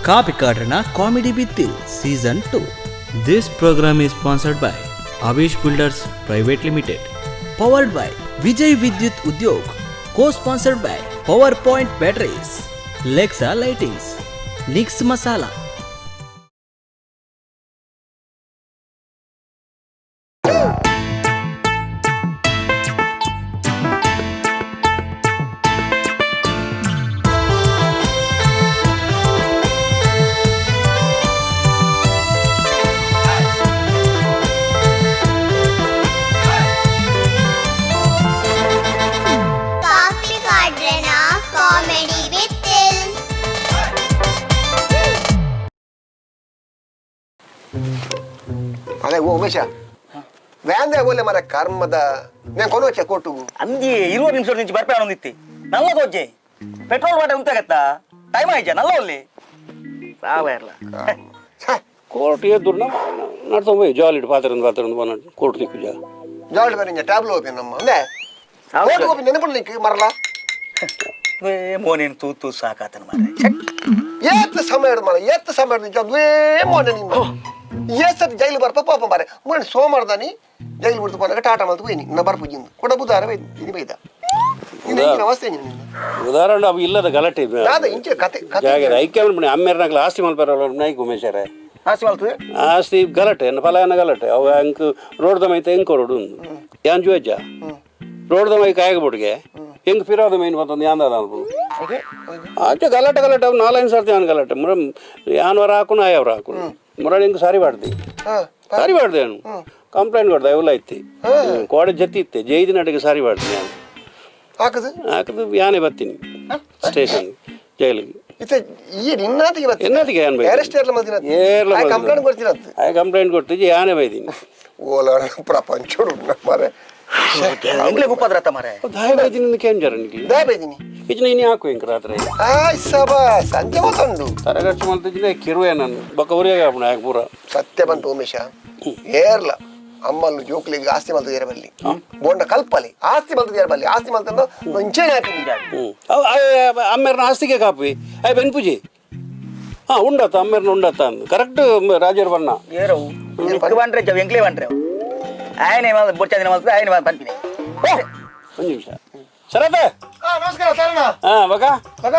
Kapikadrena Comedy Bithil Season 2. This program is sponsored by Avish Builders Private Limited. Powered by Vijay Vidyut Udyog. Co-sponsored by PowerPoint Batteries. Lexa Lightings. Nix Masala. Kapikadrena Comedy Bithil. ಅದೇ ಉಮೇಶ ವ್ಯಾಂದೆ ಬೋಲೆ ಮರ ಕರ್ಮದ నేను కొనవచ్చా కోర్టుకు అంది 20 నిమిషాల నుంచి బర్పే ఉంది నల్ల వచ్చే పెట్రోల్ వాటర్ ఉంతా టైం అయ్యా నల్ల ఒళ్ళి సావేర్ల ಕೋರ್ಟ್ ಎದುರು ನಡ್ಕೊಂಡು ಹೋಗಿ ಜಾಲಿಡ್ ಪಾತ್ರ ಬಂದು ಕೋರ್ಟ್ ದಿಕ್ಕು ಜಾಲಿ ಬರೀ ಟ್ಯಾಬ್ಲು ಓಪನ್ ನಮ್ಮ ಅಂದೆ ಕೋರ್ಟ್ ಓಪನ್ ನೆನಪು ನಿಂಗೆ ಮರಲ್ಲ ಮೋನೇನು ತೂತು ಸಾಕಾತನ ಮಾರೆ ಏತ್ ಸಮಯ ಮರ ಏತ್ ಸಮಯ ನಿಂಗೆ ಅದೇ ಮೋನೆ ನಿನ್ನ ಏಸತ್ ಜೈಲು ಬರ್ಪ ಪಾಪ ಮಾರೆ ಮೋನೆ ಸೋಮವಾರದಾನಿ ಜೈಲು ಬಿಡ್ತು ಬಂದಾಗ ಟಾಟಾ ಮಲ್ತು ಹೋಯ್ನಿ ನಾ ಬರ್ಪುಜಿಂದು ಕೊಡ ಬುಧಾರ ಇದು ಬೈದ ಇದು ಅವಸ್ಥೆ ನಿನ್ನ ಉದಾಹರಣೆ ಅವು ಇಲ್ಲದ ಗಲಾಟೆ ಅದ ಇಂಚೆ ಕತೆ ಜಾಗ ಐಕ್ಯ ಅಮ್ಮೇರ್ನಾಗ್ಲ ಆಸ್ತಿ ಮಲ್ಪರ ನಾಯ್ಕ ಉಮೇಶಾರೆ ಆಸಿ ಮಲ್ತು ಆಸ್ತಿ ಗಲಾಟೆ ಫಲಾಯನ ಗಲಾಟೆ ಅವ ಹೆಂಗ್ ರೋಡ್ ದಮೈತೆ ಹೆಂಗ್ ಕೊರೋಡು ಯಾನ್ ಜುವೆಜ್ಜ ರೋಡ್ ದಮೈ ಕಾಯಗಬಿಟ್ಗೆ ಹೆಂಗ್ ಫಿರೋದ ಮೈನ್ ಮತ್ತೊಂದು ಯಾಂದ ಆಚೆ ಗಲಾಟೆ ಅವು 4 ಸರ್ತಿ ಯಾನ್ ಗಲಾಟೆ ಮುರ ಯಾನ್ ವರ ಹಾಕು ನಾಯವ್ರ ಹಾಕು ಮುರ ಹೆಂಗ್ ಸಾರಿ ಬಾಡ್ದಿ ಸಾರಿ ಬಾಡ್ದೆ ಅವನು ಕಂಪ್ಲೇಂಟ್ ಕೊಡ್ದ ಇವೆಲ್ಲ ಐತಿ ಕೋಡೆ ಜತಿ ಇತ್ತೆ ಜೈದಿ ನಡಿಗೆ ಸಾರಿ ಬಾಡ್ತೀನಿ ನಾನು ಹಾಕದು ಯಾನೇ ಬರ್ತೀನಿ ಸ್ಟೇಷನ್ ಜೈಲಿಗೆ ಎನ್ನತಿಗೆ ಏನ್ ಕಂಪ್ಲೇಂಟ್ ಕೊಡ್ತೀವಿ ಯಾನೇ ಬೈದೀನಿ ಪ್ರಪಂಚ ಎಂಗ್ಲೆ ಗುಪ್ಪದ್ರತ್ತ ಮಾರೆ ದಾಯ ಬೈದೀನಿ ಕೇಂಜರ ಇದು ನೀನು ಹಾಕು ಹೆಂಗ್ ರಾತ್ರಿ ಸಂಜೆ ಗೊತ್ತುಂಡು ತರಗಟ್ಟು ಮಾಡ್ತಿದ್ದೀನಿ ಕಿರುವೆ ನಾನು ಬಕ್ಕ ಉರಿಯಾಗ ಯಾಕೆ ಪೂರ ಸತ್ಯ ಬಂತು ಉಮೇಶ ಏರ್ಲ ಅಮ್ಮಲ್ಲು ಜೋಕ್ಲಿಗೆ ಆಸ್ತಿ ಮಲ್ತು ಏರಬಲ್ಲಿ ಬೋಂಡ ಕಲ್ಪಲಿ ಆಸ್ತಿ ಮಲ್ತು ಏರಬಲ್ಲಿ ಆಸ್ತಿ ಮಲ್ತಂದು ಮುಂಚೆನೆ ಅಮ್ಮೇರ್ನ ಆಸ್ತಿಗೆ ಕಾಪಿ ಅಯ್ಯ ಬೆನ್ಪೂಜಿ ಉಂಡತ್ತ ಅಮ್ಮೇರ್ನ ಉಂಡತ್ತ ಅಂದು ಕರೆಕ್ಟ್ ರಾಜರ್ ಬಣ್ಣ ಏರವು ಬಂಡ್ರೆ ಎಂಗ್ಲೆ ಬಂಡ್ರೆ ఆయనే బొచ్చాదిన మల్తే ఆయన పంపిణీ ಒಂದು ನಿಮಿಷ ಶರತ್ ನಮಸ್ಕಾರ ತರಣ ಬಗ ಬಗ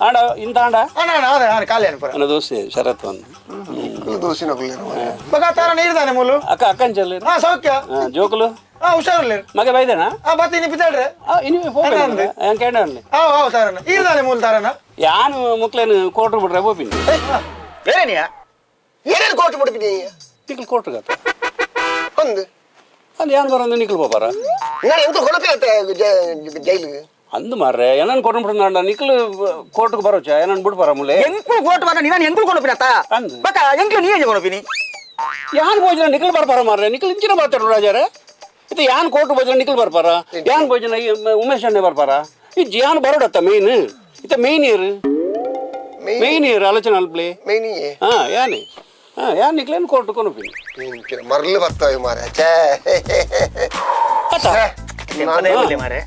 ಆಡ ಇಂತ ಆಡ ಕಾಲೇ ನನ್ನ ದೋಸ್ತಿ ಶರತ್ ಒಂದು ದೋಸಿನ ಬಗ ತರಣ ಇರ್ದಾನೆ ಮೂಲು ಅಕ್ಕನ್ ಚೆಲ್ಲಿ ಸೌಖ್ಯ ಜೋಕುಲು ಹುಷಾರಲ್ಲಿ ಮಗ ಬೈದೇನಾ ಬರ್ತೀನಿ ಬಿದ್ದಾಡ್ರೆ ಕೇಳ ತರಣ ಇರ್ದಾನೆ ಮೂಲ ತರಣ ಯಾನು ಮುಕ್ಲೇನು ಕೋಟ್ರು ಬಿಡ್ರೆ ಬೋಪಿನಿ ಏನೇನಿಯಾ ಏನೇನು ಕೋಟ್ ಬಿಡ್ತೀನಿ ತಿಕ್ಲು ಕೋಟ್ರುಗತ್ತ ಒಂದು ಅಲ್ಲಿ ಯಾನ್ ಬರೋದು ನಿಕ್ಲು ಹೋಪಾರ ನಾನು ಎಂತ ಕೊಡಕ್ಕೆ ಜೈಲಿಗೆ ಅಂದು ಮಾರ್ರೆ ಏನನ್ ಕೊಟ್ಟು ನಿಕ್ಲು ಕೋರ್ಟ್ಗೆ ಬರೋಚ ಏನನ್ ಬಿಡ್ಬಾರ ಮುಲೆ ಎಂಕ್ಲು ಕೋಟ್ ಬರ ನೀನು ಎಂಕ್ಲು ಕೊನಪಿನತ್ತ ಅಂದು ಬಕ ಎಂಕ್ಲು ನೀ ಏನ್ ಕೊನಪಿನಿ ಯಾನ್ ಭೋಜನ ನಿಕ್ಲು ಬರ್ಬಾರ ಮಾರ್ರೆ ನಿಕ್ಲು ಇಂಚಿನ ಮಾತಾಡ್ರು ರಾಜಾರೆ ಇದು ಯಾನ್ ಕೋರ್ಟ್ ಭೋಜನ ನಿಕ್ಲು ಬರ್ಪಾರ ಯಾನ್ ಭೋಜನ ಉಮೇಶ್ ಅಣ್ಣೆ ಬರ್ಪಾರ ಇದು ಯಾನ್ ಬರೋಡತ್ತ ಮೇನ್ ಇತ್ತ ಮೇನ್ ಇಯರ್ ಆಲೋಚನೆ ಅಲ್ಪ್ಲೆ ಯಾನೇ ಯಾನ್ ನಿಕ್ಲೇನು ಕೋರ್ಟ್ ಕೊನಪಿನಿ ಮರಳು ಬರ್ತವೆ ಮಾರ ಮಾರೆ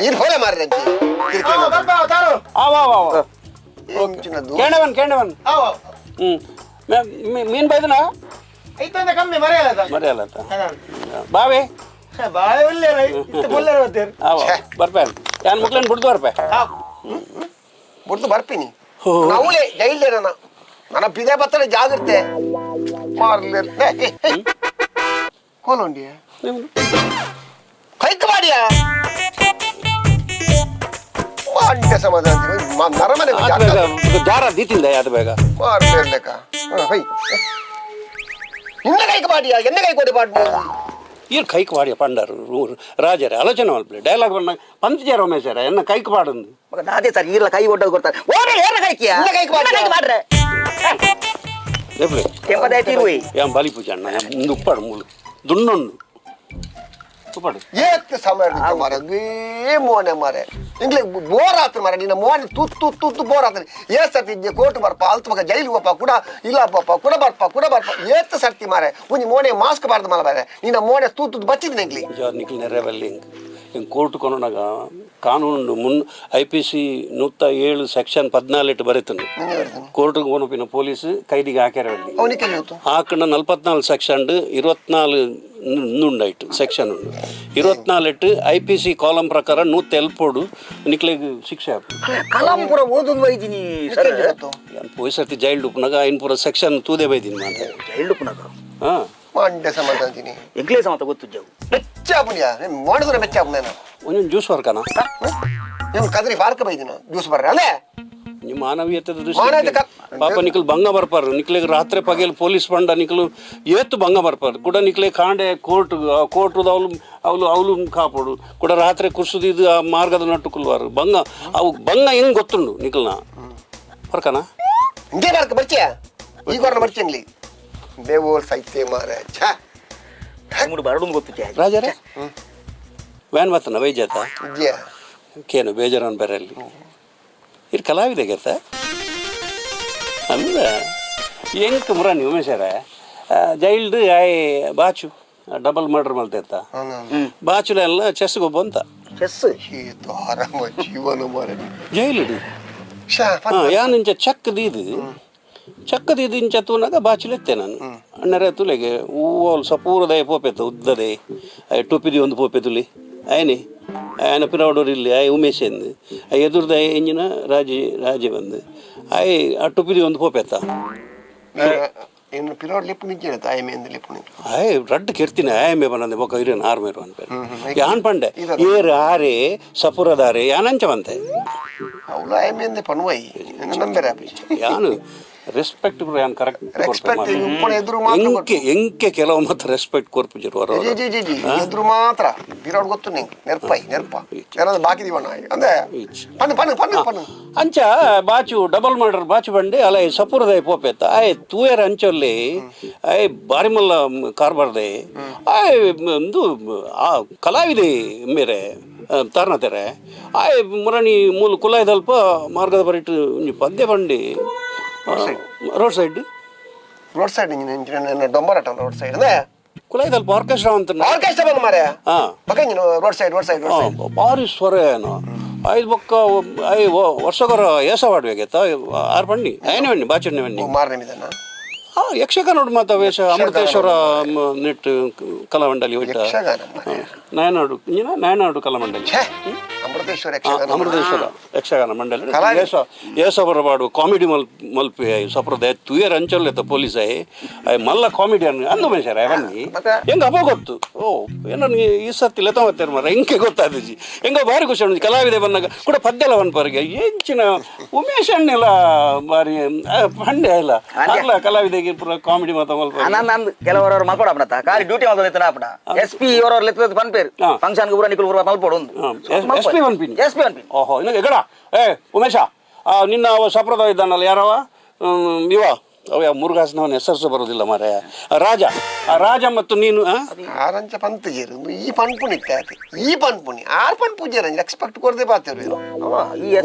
ನೀನು ಹೊಳೆ ಮಾರ ಕೇಂಡವನ್ ಮೀನ್ ಬೈದನ ಕಮ್ಮಿ ಮರೆಯಲ್ಲತ್ತ ಬಾವೆ ಬರ್ಪೇನ್ ಯಾನ್ ಮುಕ್ಲೇನ್ ಬಿಡ್ದು ಬರ್ಪೆ ಬಿಡ್ತು ಬರ್ತೀನಿ ನಾವುಲೇ ಜೈಲ್ದೇ ನನ್ನ ಪಿದೆ ಬತ್ತಲೆ ಜಾಗ್ರತೆ ಮಾರ್ಲಿ ಕೋಲೊಂಡಿಯ ಕೈಕ್ ಮಾಡಿಯಾ ಮಾಡಿದ್ದೆ ಸಮಾಧಾನ ನರಮನೆ ದಾರ ದೀತಿಂದ ಯಾವ್ದು ಬೇಗ ಮಾರ್ಲೇಕ ನಿನ್ನ ಕೈಕ್ ಮಾಡಿಯಾ ಎನ್ನ ಕೈ ಕೊಡಿ ಮಾಡ್ಬೋದು ಈರು ಕೈಕ್ ಮಾಡಿಯ ಪಂಡರು ರಾಜರೇ ಆಲೋಚನೆ ಮಾಡ್ಬಿಡಿ ಡೈಲಾಗ್ ಬಂದ ಪಂಚಜಾರ ರಮೇಶರ ಎನ್ನ ಕೈಕ್ ಪಾಡಂದು ಅದೇ ಸರ್ ಈರ್ಲ ಕೈ ಒಡ್ಡೋದು ಕೊಡ್ತಾರೆ ಮಾಡ್ರೆ ಯಾನ್ ಬಲಿ ಪೂಜೆ ಅಣ್ಣ ಮುಂದೆ ಉಪ್ಪಾಡು ಮೂಲು ದುಣ್ಣೊಂದು ಉಪ್ಪಾಡು ಏಕೆ ಸಮಯ ಮಾರೇ ಮೋನೆ ಮಾರೆ ಇಂಗ್ಲೇ ಬೋರ್ ಆತ ಮಾರ ನಿನ್ನ ಮೋನೆ ತುತ್ತು ಬೋರ್ ಆತ ಏ ಸರ್ತಿ ಕೋರ್ಟ್ ಬರ್ಪ ಅಲ್ತ ಮಗ ಜೈಲಿಗೆ ಹೋಪ ಕೂಡ ಇಲ್ಲ ಪಾಪ ಕೂಡ ಬರ್ಪ ಏತ್ ಸರ್ತಿ ಮಾರೆ ಮುಂಜಿ ಮೋನೆ ಮಾಸ್ಕ್ ಬಾರ್ದು ಮಲ ಬಾರೆ ನಿನ್ನ ಮೋನೆ ತುತ್ತು ಬಚ್ಚಿದ್ ನಿಂಗ್ಲಿ ನಿಕ್ಲಿ ನೆರೆವಲ್ಲಿ ಕೋರ್ಟ್ ಕೊನೊಡಗ ಕಾನೂನು IPC 107 ಸೆಕ್ಷನ್ 14 ಬರೀತಾನೆ ಕೋರ್ಟ್ಗೆ ಕೊನಪಿನ ಪೊಲೀಸ್ ಕೈದಿಗೆ ಹಾಕ್ಯಾರ ಹಾಕಣ 44 ಸೆಕ್ಷನ್ 24 ಉಂಡಾಯ್ತು ಸೆಕ್ಷನ್ ಉಂಡು 24 IPC ಕಾಲಂ ಪ್ರಕಾರ 104 ನಿಕ್ಲೆಗ್ ಶಿಕ್ಷೆ ಆಗ್ತದೆ ಕಲಾಂ ಪೂರ ಓದೊಂದು ಬೈದಿನಿ ಸರ್ ಪೊಯ್ಸರ್ತಿ ಜೈಲ್ಡ್ ಉಪ್ನಾಗ ಇನ್ ಪೂರ ಸೆಕ್ಷನ್ ತೂದೆ ಬೈದಿನಿ ಮಾತ್ರ ಜೈಲ್ಡ್ ಉಪ್ನಾಗ ಹಾಂ ಮಂಡೆ ಸಮಾತ ಅಂತೀನಿ ಎಂಕ್ಲೇ ಸಮಾತ ಗೊತ್ತು ಜಾವು ಬೆಚ್ಚಾಪುನಿಯ ಮಾಡಿದ್ರೆ ಬೆಚ್ಚಾಪುನ ಒಂದೊಂದು ಜ್ಯೂಸ್ ವರ್ಕನ ನೀವು ಕದ್ರಿ ಬಾರ್ಕ ಬೈದಿನ ಜ್ಯೂಸ್ ಬರ್ರಿ ಅಲ್ಲೇ ನಿಮ್ಮ ಮಾನವೀಯತೆ ಪಾಪ ನಿಕ್ಲು ಭಂಗ ಬರ್ಪಾರು ನಿಕ್ಲಿಗೆ ರಾತ್ರಿ ಪಗೇಲ್ ಪೊಲೀಸ್ ಬಂಡ ನಿಕ್ಲು ಏತ್ತು ಭಂಗ ಬರ್ಪಾರು ಕೂಡ ನಿಕ್ಲೆ ಕಾಂಡೆ ಕೋರ್ಟ್ದು ಅವಳು ಕಾಪಾಡು ಕೂಡ ರಾತ್ರಿ ಕುರ್ಸುದಿದ್ದು ಆ ಮಾರ್ಗದ ನಟ್ಟು ಕುಲ್ವಾರು ಭಂಗ ಅವು ಭಂಗ ಹೆಂಗ್ ಗೊತ್ತುಂಡು ನಿಕ್ಲನ ಬರ್ಕನ ಹಿಂಗೆ ಬಾರ್ಕ ಬರ್ಚಿಯ ಈಗ ಹೊರ ಬರ್ಚಿಂಗ್ಲಿ ಬೇವೋಲ್ ಸೈತೆ ಮಾರೆ ಛಾ ಮೂರು ಬರಡು ಗೊತ್ತು ರಾಜರೇ ವ್ಯಾನ್ ಬರ್ತನ ವೈಜಾತ ಇದ್ಯಾ ಕೇನು ಬೇಜಾರನ್ ಬೇರಲ್ಲಿ ಇದು ಕಲಾವಿದೆ ಗೆತ್ತ ಅಂದ ಹೆಂಗೆ ಮುರ ನೀವು ಉಮೇಶಾರ ಜೈಲ್ಡ್ ಆಯ್ ಬಾಚು ಡಬಲ್ ಮರ್ಡರ್ ಮಲ್ತೆತ್ತ ಬಾಚುಲೆಲ್ಲ ಚೆಸ್ಗೆ ಒಬ್ಬ ಅಂತ ಚೆಸ್ ಇದು ಆರಾಮ ಜೀವನ ಮಾರೆ ಜೈಲಿಡು ಶಾ ಯಾನಿಂಚ ಚಕ್ಕದಿದ್ದು ಇಂಚ ತೂನಾಗ ಬಾಚುಲೆತ್ತೆ ನಾನು ಅಣ್ಣರೇ ತುಲೆಗೆ ಹೂವಲ್ ಸಪೂರದಾಯ ಪೋಪೆತ್ತ ಉದ್ದದೆ ಟೊಪ್ಪಿದಿ ಒಂದು ಪೋಪೆ ತುಲಿ ಆಯ್ನಿ ఆయన పిరవడోరు ఇల్లు ఆయన ఉమేష్ ఏంది ఎదురుద ఎంజిన రాజీ వంది ఆ టొప్పిది ಒಂದು పోపెత్త ಇನ್ನು ಪಿರೋಡ್ ಲಿಪ್ಪು ನಿಂಚೇನೆ ತಾಯಮೇಂದು ಲಿಪ್ಪು ನಿಂಚು ಆಯ್ ರಡ್ಡು ಕೆರ್ತೀನಿ ಆಯಮೇ ಬಂದೆ ಬೊಕ್ಕ ಇರೇನು ಆರ್ಮೇರು ಅನ್ಪೇರು ಯಾನ್ ಪಂಡೆ ಏರು ಆರೆ ಸಪುರದಾರೆ ಯಾನಂಚವಂತೆ ಅವಳು ಆಯಮೇಂದೆ ಪನ್ವೈ ನಂಬೇರ ಯಾನು ರೆಸ್ಪೆಕ್ಟ್ ಯಾನ್ ಕರೆಕ್ಟ್ ರೆಸ್ಪೆಕ್ಟ್ ಎದುರು ಮಾತ್ರ ಎಂಕೆ ಕೆಲವು ಮಾತ್ರ ರೆಸ್ಪೆಕ್ಟ್ ಕೊರ್ಪುಜಿರು ಎದುರು ಮಾತ್ರ ಪಿರೋಡ್ ಗೊತ್ತು ನಿಂಗೆ ನೆರ್ಪ ಏನಾದ್ರು ಬಾಕಿ ದಿವಣ ಅಂದ್ರೆ ಪನ್ನು ಅಂಚ ಬಾಚು ಡಬಲ್ ಮರ್ಡರ್ ಬಾಚು ಬಂಡೆ ಅಲ್ಲ ಸಪುರದಾಯ ಪೋಪೆತ್ತ ಆಯ್ ತೂಯರ ಅಂಚಲ್ಲಿ ಆಯ್ ಬಾರಿ ಮಲ್ಲ ಕಾರ್ಬಾರ್ದೆ ಆಯ್ ಒಂದು ಆ ಕಲಾವಿದೆ ಮೇರೆ ತರ್ನತೆರೆ ಆಯ್ ಮುರಣಿ ಮೂಲ ಕುಲಾಯ್ದಲ್ಪ ಮಾರ್ಗದ ಬರಿಟ್ಟು ಪದ್ಯ ಬಂಡಿ ರೋಡ್ ಸೈಡ್ ಡೊಂಬರಾಟ ರೋಡ್ ಸೈಡ್ ಅಂದ್ರೆ ಕುಲಾಯ್ದಲ್ಪ ಆರ್ಕೆಸ್ಟ್ರಾ ಅಂತ ಆರ್ಕೆಸ್ಟ್ರಾ ಬಂದು ಮಾರ್ಯ ಬಕ್ಕ ರೋಡ್ ಸೈಡ್ ಭಾರಿ ಸ್ವರ ಏನು ಐದು ಬೊಕ್ಕ ಐ ವರ್ಷಗರ ಏಸ ವಾಡ್ಬೇಕಿತ್ತ ಆರು ಬಣ್ಣಿ ಐನೇ ಬಣ್ಣಿ ಬಾಚಣ್ಣೆ ಬಣ್ಣಿ ಮಾರನೇ ಮಿದನ ಯಕ್ಷಗಾನ ನೋಡಿ ಮಾತಾ ವೇಷ ಅಮೃತೇಶ್ವರ ನೆಟ್ ಕಲಾಮಂಡಲಿ ಹೋಯ್ತ ನಾಯನಾಡು ಕಲಾಮಂಡಲಿ ಅಮೃತೇಶ್ವರ ಯಕ್ಷಗಾನ ಮಂಡಳಿ ಏಸ ಬರಬಾಡು ಕಾಮಿಡಿ ಮಲ್ಪಿ ಸಪ್ರದಾಯ ತುಯರ್ ಅಂಚಲ್ ಎತ್ತ ಪೊಲೀಸ್ ಮಲ್ಲ ಕಾಮಿಡಿ ಅಂದು ಮನುಷ್ಯರ ಬನ್ನಿ ಹೆಂಗ ಹಬ್ಬ ಗೊತ್ತು ಓ ಏನೋ ಈ ಸತಿ ಲೆತ ಮತ್ತೆ ಮರ ಹೆಂಗೆ ಗೊತ್ತಾದಜಿ ಹೆಂಗ ಭಾರಿ ಖುಷಿ ಅಣ್ಣ ಕಲಾವಿದೆ ಬಂದಾಗ ಕೂಡ ಪದ್ಯಲ್ಲ ಪರಿಗೆ ಹೆಂಚಿನ ಉಮೇಶ್ ಅಣ್ಣೆಲ್ಲ ಭಾರಿ ಪಂಡೆ ಇಲ್ಲ ಅಲ್ಲ ಕಲಾವಿದೆಗೆ ಪೂರ ಕಾಮಿಡಿ ಮಾತಾ ಮಲ್ಪ ನಂದು ಕೆಲವರು ಮಲ್ಪಡ ಖಾಲಿ ಡ್ಯೂಟಿ ಮಾತಾಡ ಆಪಡ SP ಇವರವ್ರು ಲೆತ್ತದ ಪನ್ಪೇರು ಫಂಕ್ಷನ್ ಪೂರ ನಿಕಲ್ ಪೂರ ಮಲ್ಪಡು SP ಓಹೋ ಇನ್ನು ಎಗಡ ಉಮೇಶ ನಿನ್ನ ಸಪ್ರದಾಯ ಇದ್ದಾನಲ್ಲ ಯಾರವ ಇವ ಅವ ಮುರುಘಾಸನವನ ಹೆಸರು ಬರೋದಿಲ್ಲ ಮಾರೆ ರಾಜ ಮತ್ತು ನೀನು ಆರಂಚ ಪಂತಜೇರು ಈ ಪನ್ಪುಣಿ ಈ ಪನ್ಪುಣಿ ಆರು ಪನ್ಪುಜೇರ ಎಕ್ಸ್ಪೆಕ್ಟ್ ಕೊಡದೆ ಪಾತ್ರೆ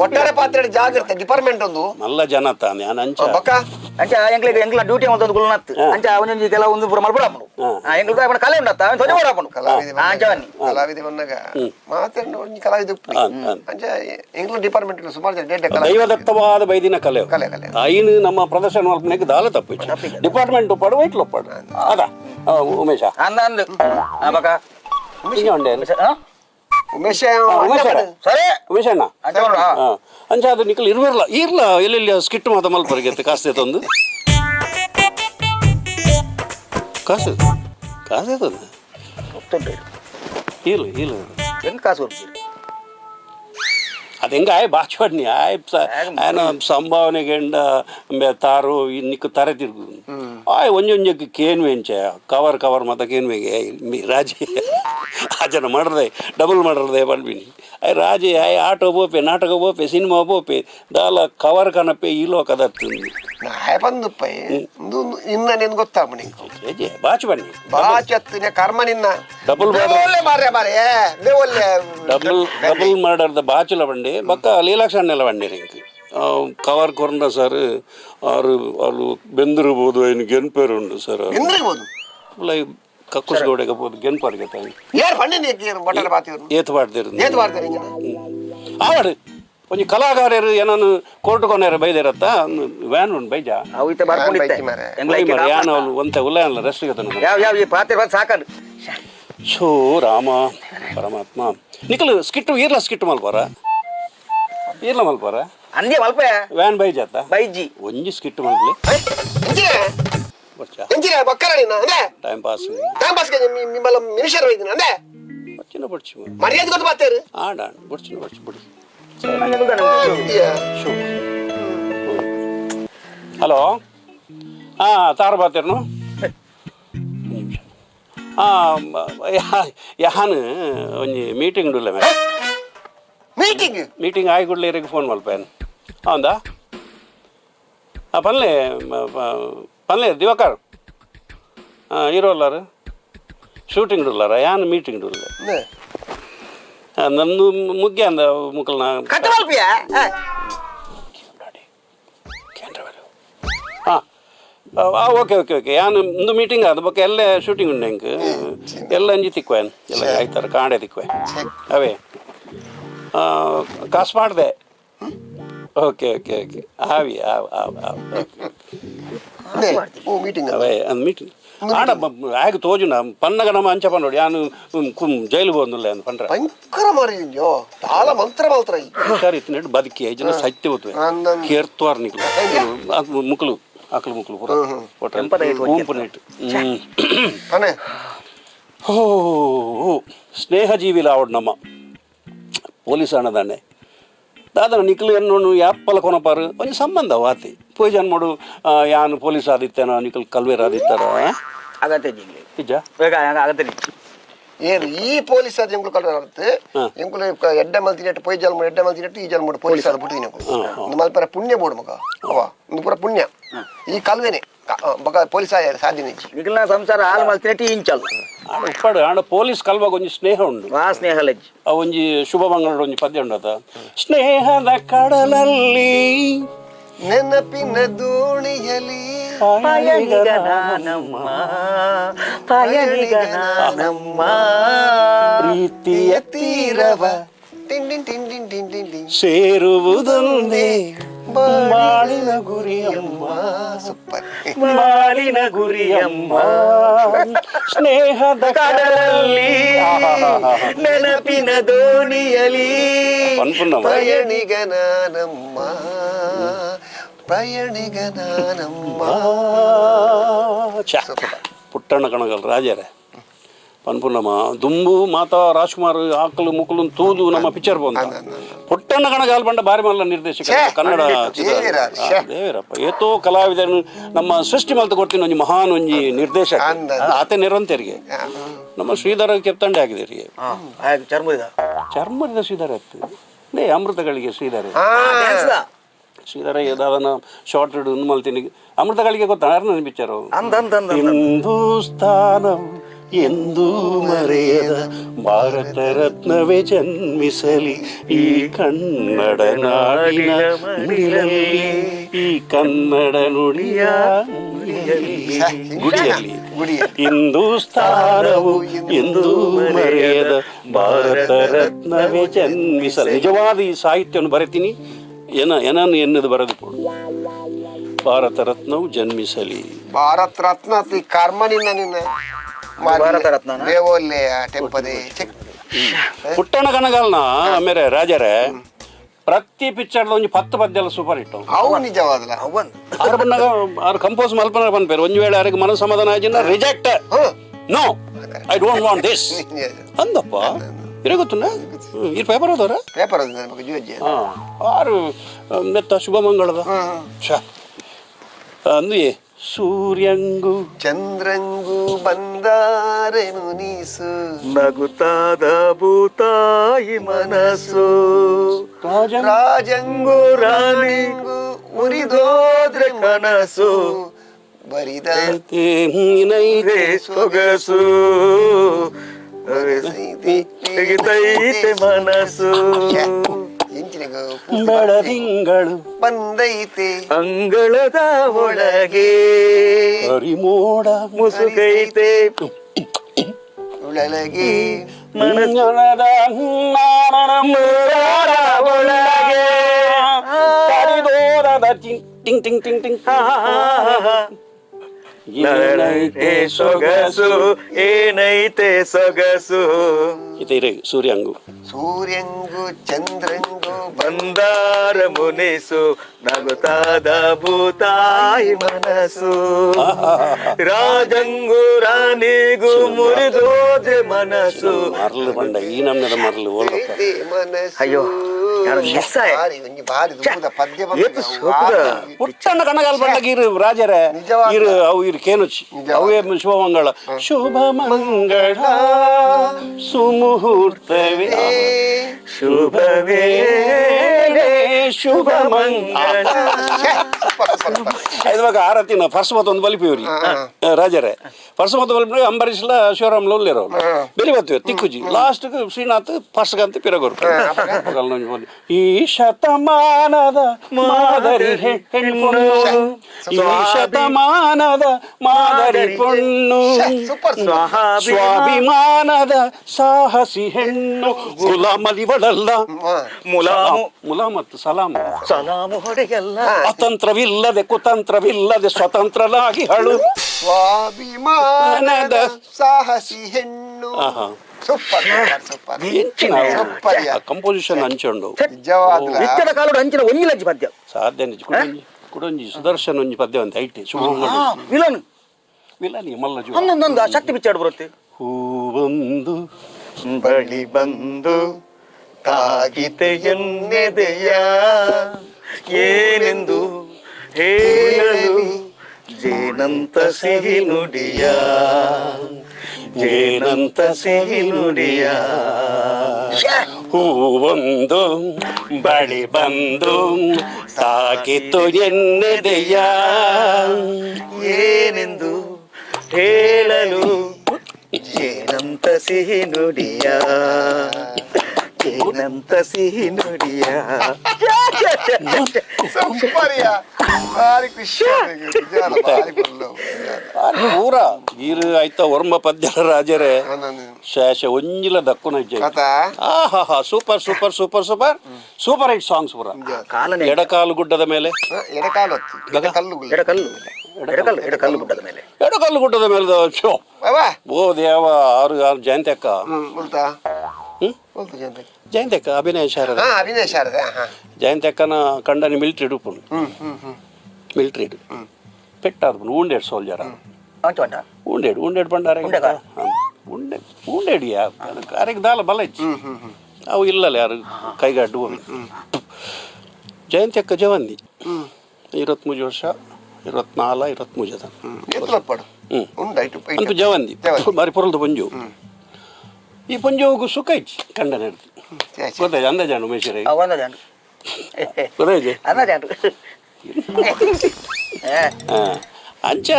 ಒಟ್ಟಾರೆ ಪಾತ್ರೆ ಜಾಗ್ರತೆ ಡಿಪಾರ್ಟ್ಮೆಂಟ್ ಒಂದು ನಲ್ಲ ಜನ ತಾನೆ ಅಂಚ ಬಕ್ಕ ಅಂಚ ಎಂಕ್ಲ ಡ್ಯೂಟಿ ಮಾಡ್ತಂದು ಗುಲ್ನತ್ ಅಂಚ ಅವನಿಗೆ ಕೆಲ ಒಂದು ಪೂರ ಮಲ್ಪಡಾಪನು ಎಂಕ್ಲ ಅವನ ಕಲೆ ಉಂಡತ್ತ ಅವನು ತೊಡೆ ಮಾಡಾಪನು ಕಲಾವಿದೆ ಬಂದಾಗ ಮಾತಾಡಿ ಒಂಜಿ ಕಲಾವಿದೆ ಅಂಚ ಎಂಕ್ಲ ಡಿಪಾರ್ಟ್ಮೆಂಟ್ ಸುಮಾರು ಜನ ಡೇಟ್ ದೈವದತ್ತವಾದ ಬೈದಿನ ಕಲೆ ಕಲೆ ಐನು ನಮ್ಮ ಪ್ರದರ್ಶನ ಮಲ್ಪನೆಗೆ ದಾಲ ತಪ್ಪಿಚ್ಚು ಡಿಪಾರ್ಟ್ಮೆಂಟ್ ಪಡು ಇಟ್ಲು ಪಡು ಅದ ಉಮೇಶ ಅಂದು ಬಕ ಉಮೇಶಣ್ಣ ಅಂಚ ಅದು ನಿಕಲ್ ಇರ್ಲ ಎಲ್ಲೆಲ್ಲಿ ಸ್ಕಿಟ್ ಮಾತ ಮಲ್ಪರಿಗೆ ಕಾಸ್ತೆ ತಂದು ಕಾಸು ಇಲ್ಲ ಹೆಂಗ್ ಕಾಸು ಅದು ಹೆಂಗ ಬಾಚ್ಬಡ್ನಿ ಆಯ್ನ ಸಂಭಾವನೆಗೆ ತಾರು ನಿಕ್ಕು ತಾರೆ ತಿರುಗು ಒಂಜೊಂಜಕ್ಕೆ ಕೇನ್ ವೆಂಚ ಕವರ್ ಮತ ಕೇನ್ ವೆಗೆ ರಾಜಿ ಆ ಜನ ಮಾಡ್ರದೆ ಡಬಲ್ ಮಾಡ್ರದೆ ಬಂದ್ಬಿನಿ ರಾಜಿ ಆಟೋ ಬೋಪೆ ನಾಟಕ ಬೋಪೆ ಸಿನಿಮಾ ಬೋಪೆ ದಾಲ ಕವರ್ ಕನಪೆ ಈ ಲೋಕದತ್ತು ನಾಯ ಬಂದುಪ್ಪ ಇನ್ನ ನಿನ್ ಗೊತ್ತಾಗ್ಬಿಡಿ ಬಾಚ್ ಬನ್ನಿ ಬಾಚತ್ತಿನ ಕರ್ಮ ನಿನ್ನ ಡಬಲ್ ಮರ್ಡರ್ದ ಬಾಚುಲ ಬಂಡಿ ಬಕ್ಕ ಲೀಲಾಕ್ಷಣ್ಣೆಲ್ಲ ಬಂಡಿ ರಿಂಕ್ ಕವರ್ ಕೊರಂಡ ಸರ್ ಅವರು ಬೆಂದಿರ್ಬೋದು ಏನು ಗೆನ್ಪೇರು ಉಂಡು ಸರ್ ಕಕ್ಕುಸ್ಗೋಡೆಗೆ ಹೋದು ಗೆನ್ಪಾರ್ಗೆ ತಾಯಿ ಯಾರು ಪಣ್ಣೆ ಬಟ್ಟಲ ಬಾತಿಯವರು ಏತು ಮಾಡ್ದಿರು ಏತು ಮಾಡ್ತಾರೆ ಹಿಂಗೆ ಆವಾಡು ಒಂಜಿ ಕಲಾಕಾರರು ಏನನ್ನು ಕೋರ್ಟ್ ಕೊನೆಯರು ಬೈದಿರತ್ತ ವ್ಯಾನ್ ಉಂಟು ಬೈಜ ಅವಿತ ಬರ್ಕೊಂಡಿತ್ತೆ ಯಾನು ಅವಳು ಒಂತೆ ಉಲ್ಲ ರೆಸ್ಟಿಗೆ ಯಾವ ಈ ಪಾತ್ರೆ ಬಂದು ಸಾಕದು ಶೋ ರಾಮ ಪರಮಾತ್ಮ ನಿಖಲು ಸ್ಕಿಟ್ಟು ಈರ್ಲ ಸ್ಕಿಟ್ಟು ಮಲ್ಪಾರ ಈರ್ಲ ಮಲ್ಪಾರ ಅಂದೇ ಮಲ್ಪ ವ್ಯಾನ್ ಬೈಜಾತ ಬೈಜಿ ಒಂಜಿ ಸ್ಕಿಟ್ಟು ಮಲ್ಪಲಿ ಬಕ್ಕರ ಟೈಮ್ ಪಾಸ್ ಟೈಮ್ ಪಾಸ್ ನಿಮ್ಮಲ್ಲ ಮಿನಿಷರ್ ಹೋಯ್ತೀನಿ ಅಂದೆ ಬಚ್ಚಿನ ಬಡ್ಚಿ ಮರ್ಯಾದೆ ಗೊತ್ತು ಬಾತೇರು ಆಡ ಬಡ್ಚಿನ ಬಡ್ಚಿ ಬಿಡಿ ಹಲೋ ಹಾಂ ತಾರ ಬಾತೇರ್ನು ಹಾಂ ಯಾನು ಒಂಜಿ ಮೀಟಿಂಗ್ ಉಲ್ಲ ಮೀಟಿಂಗ್ ಆಯ್ಗುಡ್ಲೇರಿಗೆ ಫೋನ್ ಮಲ್ಪೇನು ಹೌದಾ ಹಾಂ ಪನ್ಲೆ ದಿವಾಕರ್ ಹಾಂ ಇರೋಲ್ಲಾರು ಶೂಟಿಂಗ್ ಉಲ್ಲಾರ ಯಾನು ಮೀಟಿಂಗ್ ಉಲ್ಲ ನಂದು ಮುಗ್ಯ ಅಂದ ಮುಕ್ಕಲ್ನ ಹಾಂ ಓಕೆ ಓಕೆ ಓಕೆ ಯಾನು ಒಂದು ಮೀಟಿಂಗ್ ಅದು ಬೊಕ್ಕ ಎಲ್ಲ ಶೂಟಿಂಗ್ ಉಂಡು ಹೆಂಗೆ ಎಲ್ಲ ಅಂಜಿ ತಿಕ್ವೇನು ಎಲ್ಲ ಆಯ್ತಾರ ಕಾಂಡೆ ತಿಕ್ವೆ ಅವೇ ಕಾಸು ಮಾಡಿದೆ ಓಕೆ ಓಕೆ ಓಕೆ ಆವಿ ಅವೇ ಅಂದ್ ಮೀಟಿಂಗ್ ಆಡ ಆಗ ತೋಜುನ ಪನ್ನಗ ನಮ್ಮ ಅಂಚಪ್ಪ ನೋಡಿ ಯಾನು ಜೈಲು ಹೋದ್ನಲ್ಲ ಅಂದ್ ಪಂಡ್ರ ಭಯಂಕರ ಮಾರಿಯೋ ತಾಳ ಮಂತ್ರ ಮಾತ್ರ ಹುಷಾರ್ ಇತ್ತು ನೆಟ್ಟು ಬದುಕಿ ಐಜನ ಸತ್ಯ ಹೋತ್ವೆ ಕೇರ್ತುವಾರ್ ನಿಕ್ಲು ಅದು ಮುಕ್ಳು ಆಕಳು ಮುಕ್ಳು ಪೂರ ಗುಂಪು ನೈಟ್ ಓ ಸ್ನೇಹಜೀವಿಲ ಆವಡ್ ನಮ್ಮ ಪೊಲೀಸ್ ಅಣ್ಣದಾನೆ ದಾದನ ನಿಕ್ಲು ಎನ್ನು ಯಾಪ್ಪಲ ಕೊನಪಾರು ಒಂಜಿ ಸಂಬಂಧ ವಾತಿ ಪೋಯ್ ಜನ್ಮಡು ಯಾನು ಪೊಲೀಸ್ ಆದಿತ್ತೇನೋ ನಿಕ್ಲು ಕಲ್ವೇರ್ ಆದಿತ್ತಾರ ಆಗತ್ತೆ ನಿಜ ಆಗತ್ತೆ ಏನು ಈ ಪೊಲೀಸ್ ಅದು ಎಂಕ್ಲು ಕಲ್ವೇರ್ ಆಗುತ್ತೆ ಎಂಕ್ಲು ಎಡ್ಡೆ ಮಲ್ತಿನೆಟ್ಟು ಪೊಯ್ ಜನ್ಮ ಎಡ್ಡೆ ಮಲ್ತಿನೆಟ್ಟು ಈ ಜನ್ಮ ಪೊಲೀಸ್ ಆದ ಬಿಟ್ಟಿದ್ದೀನಿ ಒಂದು ಮಲ್ಪರ ಪುಣ್ಯ ಬೋಡು ಮಗ ಅವ ಒಂದು ಪೂರ ಪುಣ್ಯ ಈ ಕಲ್ವೇನೆ ಮಗ ಪೊಲೀಸ್ ಸಾಧ್ಯ ನಿಕ್ಲ ಸಂಸಾರ ಹಾಲು ಮಲ್ತಿನೆಟ್ಟು ಇಂಚಲ್ ಉಪ್ಪಾಡು ಆಂಡ ಪೊಲೀಸ್ ಕಲ್ವಾಗ ಒಂಜಿ ಸ್ನೇಹ ಉಂಡು ಆ ಸ್ನೇಹ ಲೆಜ್ ಆ ಒಂಜಿ ಶುಭ ಮಂಗಳ ಒಂಜಿ ಪದ್ಯ ಉಂಡತ ಸ್ನೇಹದ ಕಡಲಲ್ಲಿ ನೆನಪಿನ ದೋಣಿಯಲಿ ಪ್ರೀತಿಯ ತೀರವ ಸೇರುವುದೊಂದೇ ಬಾಳಿನ ಗುರಿಯಮ್ಮ ಸೂಪರ್ ಬಾಳಿನ ಗುರಿಯಮ್ಮ ಸ್ನೇಹದ ಕಡಲಲ್ಲಿ ನೆನಪಿನ ದೋಣಿಯಲಿ ಪಯಣಿಗನಾನಮ್ಮ ಪಯಣಿಗನಾನಮ್ಮ ಪುಟ್ಟಣ್ಣ ಕಣಗಲ್ ರಾಜರೇ ಪನ್ಪುನ್ನಮ್ಮ ದುಂಬು ಮಾತಾ ರಾಜ್ಕುಮಾರ್ ಆಕಲು ಮುಕ್ಕಲು ತೂದು ನಮ್ಮ ಪಿಕ್ಚರ್ ಬಂದ ಪುಟ್ಟಣ್ಣ ಕಣಗಾಲ್ ಬಂಡ ಬಾರಿ ಮಲ್ಲ ನಿರ್ದೇಶಕ ಕನ್ನಡ ದೇವರಪ್ಪ ಏತೋ ಕಲಾವಿದನು ನಮ್ಮ ಸೃಷ್ಟಿ ಮಲ್ತ ಕೊಡ್ತೀನಿ ಒಂಜಿ ಮಹಾನ್ ಒಂಜಿ ನಿರ್ದೇಶಕ ಆತ ನಿರಂತರಿಗೆ ನಮ್ಮ ಶ್ರೀಧರ ಕೆತ್ತಂಡೆ ಆಗಿದರಿಗೆ ಚರ್ಮದ ಶ್ರೀಧರ ಎತ್ತು ಅಮೃತಗಳಿಗೆ ಶ್ರೀಧರ ಶ್ರೀಧರ ಯಾವ್ದಾದನ ಶಾರ್ಟ್ ಒಂದು ಮಲ್ತೀನಿ ಅಮೃತಗಳಿಗೆ ಗೊತ್ತಾ ನನ್ನ ಪಿಕ್ಚರ್ ಹಿಂದೂಸ್ತಾನಂ ಎಂದೂ ಮರೆಯದ ಭಾರತ ರತ್ನವೇ ಜನ್ಮಿಸಲಿ ಈ ಕನ್ನಡ ನಾಡಿನ ನುಡಿಯಲ್ಲಿ ಈ ಕನ್ನಡ ನುಡಿಯ ಗುಡಿಯಲ್ಲಿ ಹಿಂದೂಸ್ತಾನವು ಎಂದೂ ಮರೆಯದ ಭಾರತ ರತ್ನವೇ ಜನ್ಮಿಸಲಿ. ನಿಜವಾದ ಈ ಸಾಹಿತ್ಯವನ್ನು ಬರೆತೀನಿ ಏನನ್ನು ಎನ್ನದು ಬರೆದು ಕೊಡು. ಭಾರತ ರತ್ನವು ಜನ್ಮಿಸಲಿ. ಭಾರತ ರತ್ನ ಕರ್ಮನಿಂದ ನಿನ್ನ ಭಾರತ ರತ್ನ ದೇವೋಲ್ಲೆ ಟೆಂಪದೆ ಪುಟ್ಟಣ ಕನಗಲ್ನ ಆಮೇಲೆ ರಾಜರೇ ಪ್ರತಿ ಪಿಕ್ಚರ್ ಒಂಜಿ 10 ಪದ್ಯಲ ಸೂಪರ್ ಹಿಟ್ ಅವು ನಿಜವಾದಲ್ಲ ಅವನ್ ಆರು ಬನ್ನಾಗ ಆರು ಕಂಪೋಸ್ ಮಲ್ಪನ ಬಂದ್ಪೇರು ಒಂಜಿ ವೇಳೆ ಅವರಿಗೆ ಮನ ಸಮಾಧಾನ ಆಜಿನ reject no I don't want this ಅಂದಪ್ಪ ಇರೇ ಗೊತ್ತುನ ಈ ಪೇಪರ್ ಓದೋರ ಪೇಪರ್ ಓದ ನಮಗೆ ಜೀವಜ್ಜಿ ಆರು ನೆತ್ತ ಶುಭ ಮಂಗಳದ ಅಂದು ಸೂರ್ಯಂಗು ಚಂದ್ರಂಗು ಬಂದಾರೆ ಮುನಿಸು ನಗುತ್ತಾದ ಭೂತಾಯಿ ಮನಸ್ಸು ರಾಜಂಗು ರಾಣಿಂಗು ಉರಿದೋದ್ರೆ ಕನಸು ಬರಿದೈತೆ ಸೊಗಸು ತೆಗಿತೈತೆ ಮನಸ್ಸು ಬೆಳದಿಂಗಳು ಬಂದೈತೆ ಅಂಗಳದ ಒಳಗೆ ಹರಿಮೋಡ ಮುಸುಕೈತೆ ಒಳಗೆ ಮನದ ಒಳಗೆ ಕರಿದೋರದ ಟಿಂಗ್ ಟಿಂಗ್ ಟಿಂಗ್ ಟಿಂಗ್ ಏನೈತೆ ಸೊಗಸು ಏನೈತೆ ಸೊಗಸು ಇತೈರೆ ಸೂರ್ಯಂಗು ಸೂರ್ಯಂಗು ಚಂದ್ರಂಗು ಬಂದಾರ ಮುನಿಸು ನಗುತ್ತಾದ ಭೂತಾಯಿ ಮನಸ್ಸು ರಾಜಂಗು ರಾಣಿಗೂ ಮುರಿದೋದೆ ಮನಸ್ಸು ಮರಳು ಬಂಡ ಈ ನಮ್ನದ ಮರಳು ಐತೆ ಮನಸ್ಸು. ಅಯ್ಯೋ, ಯಾರು miss ಆಯ್. ಭಾರಿ ಒಂಜಿ ಭಾರಿ ದುಃಖದ ಪದ್ಯ ಬಂತು. ಏತು ಸೂಪರ್. ಪುಟ್ಟಣ್ಣ ಕಣಗಾಲ್ ಬಂಡಾಗ ಇರು ರಾಜರೇ ನಿಜವಾಗ್ಲೂ. ಇರು ಅವು ಇರು ಕೇನುಚಿ ಅವೇ ಶುಭಮಂಗಳ ಶುಭ ಮಂಗಳ ಸುಮುಹೂರ್ತವೇ ಶುಭವೇ ಶುಭ ಮಂಗಳ ಇವಾಗ ಆರತಿನ ಫಸ್ಟ್ ಮತ್ತೊಂದು ಬಲಿಪಿವ್ರಿ ರಾಜರೇ ಫಸ್ಟ್ ಮತ್ತ ಬಲಿಪಿ ಅಂಬರೀಷ್ಲ ಶಿವರಾಮ್ಲ ಉಲ್ಲೇರವ್ರು ಬೆಲಿ ಬರ್ತೇವೆ ತಿಕ್ಕುಜಿ ಲಾಸ್ಟ್ ಶ್ರೀನಾಥ್ ಫಸ್ಟ್ ಗಂತ ಪಿರಗೋರು ಈ ಶತಮಾನದ ಮಾದರಿ ಹೆಣ್ಣು ಈ ಶತಮಾನದ ಮಾದರಿ ಪೊಣ್ಣು ಸ್ವಾಭಿಮಾನದ ಸಾಹಸಿ ಹೆಣ್ಣು ಗುಲಾಮಲಿವಳಲ್ಲ ಮುಲಾಮತ್ತು ಸಲಾಮು ಸಲಾಮು ಹೊಡೆಯಲ್ಲ ಅತಂತ್ರವಿಲ್ಲದೆ ಕುತಂತ್ರವಿಲ್ಲದೆ ಸ್ವತಂತ್ರನಾಗಿ ಹಳು ಸ್ವಾಭಿಮಾನದ ಸಾಹಸಿ ಹೆಣ್ಣು. Super super super. ಕಂಪೋಸಿಷನ್ ಹಂಚೊಂಡು ನಿಜವಾಗ್ಲೂ ನಿತ್ಯದ ಕಾಲದ ಅಂಚಿನ ಒಂಜಿಲಜ್ಜಿ ಪದ್ಯ ಸಾಧ್ಯ ನಿಜ ಕುಡಂಜಿ ಸುದರ್ಶನ್ ಒಂಜಿ ಪದ್ಯ ಅಂತ ಐಟಿ ವಿಲನ್ ವಿಲನಿ ಮಲ್ಲ ಜೀವ ಹನ್ನೊಂದೊಂದು ಶಕ್ತಿ ಬಿಚ್ಚಾಡು ಬರುತ್ತೆ ಹೂವೊಂದು ಬಳಿ ಬಂದು ತಾಗಿತೆ ಎನ್ನೆದೆಯ ಏನೆಂದು ಹೇಳಲು ಜೇನಂತ ಸಿಹಿ ನುಡಿಯ ಜೇನಂತ ಸಿಹಿ ನುಡಿಯ ಹೂವೊಂದು ಬಳಿ ಬಂದು ತಾಕಿತು ಎನ್ನೆದೆಯ ಏನೆಂದು ಹೇಳಲು ಜೇನಂತ ಸಿಹಿ ನುಡಿಯ ಜೇನಂತ ಸಿಹಿ ನುಡಿಯ ಸೂಪರ್ಯ ಭಾರಿ ಖುಷಿ ಭಾರಿ ಪೂರ ಗೀರು ಆಯ್ತಾ ವರ್ಮ ಪದ್ಯ ರಾಜರೇ ಶೇಷ ಒಂಜಿಲ ದಕ್ಕುನ ಆಹಾ super super super super super hit songs ಪೂರ ಎಡಕಾಲು ಗುಡ್ಡದ ಮೇಲೆ ಎಡಕಾಲು ಎಡಕಲ್ಲು ಗುಡ್ಡದ ಮೇಲೆ ಎಡಕಲ್ಲು ಗುಡ್ಡದ ಮೇಲೆ ಶೋ ಓ ದೇವ ಆರು ಆರು ಜಯಂತಿ ಅಕ್ಕ ಜಯಂತಿ ಅಕ್ಕ ಅಭಿನಯ ಶಾರದ ಜಯಂತಿ ಅಕ್ಕನ ಕಂಡನಿ ಮಿಲಿಟರಿ ಉಪ್ಪುಂಡು ಮಿಲಿಟರಿ ಪೆಟ್ಟಾದ wounded soldier wounded ಬಂಡಾರೆ wounded ಯಾ ಕಾರ್ಯಕ್ಕೆ ದಾಲ ಬಲ ಇಚ್ಚಿ ಅವು ಇಲ್ಲಲ್ಲ ಯಾರು ಕೈಗಡ್ಡು ಜಯಂತಿ ಅಕ್ಕ ಜವಂದಿ 23 ವರ್ಷ 24 ಜನ ಅಂತೂ ಜವಂದಿ ಬಾರಿ ಪೊರಲ್ದು ಪಂಜು ಈ ಪಂಜೋಗು ಸುಖ ಇಚ್ಚಿ ಕಂಡ ನಡೆದು ಗೊತ್ತಾಯ್ತು ಅಂದಾಜಾನು ಮೇಷರೇ ಗೊತ್ತಾಯ್ತು ಅಂಚ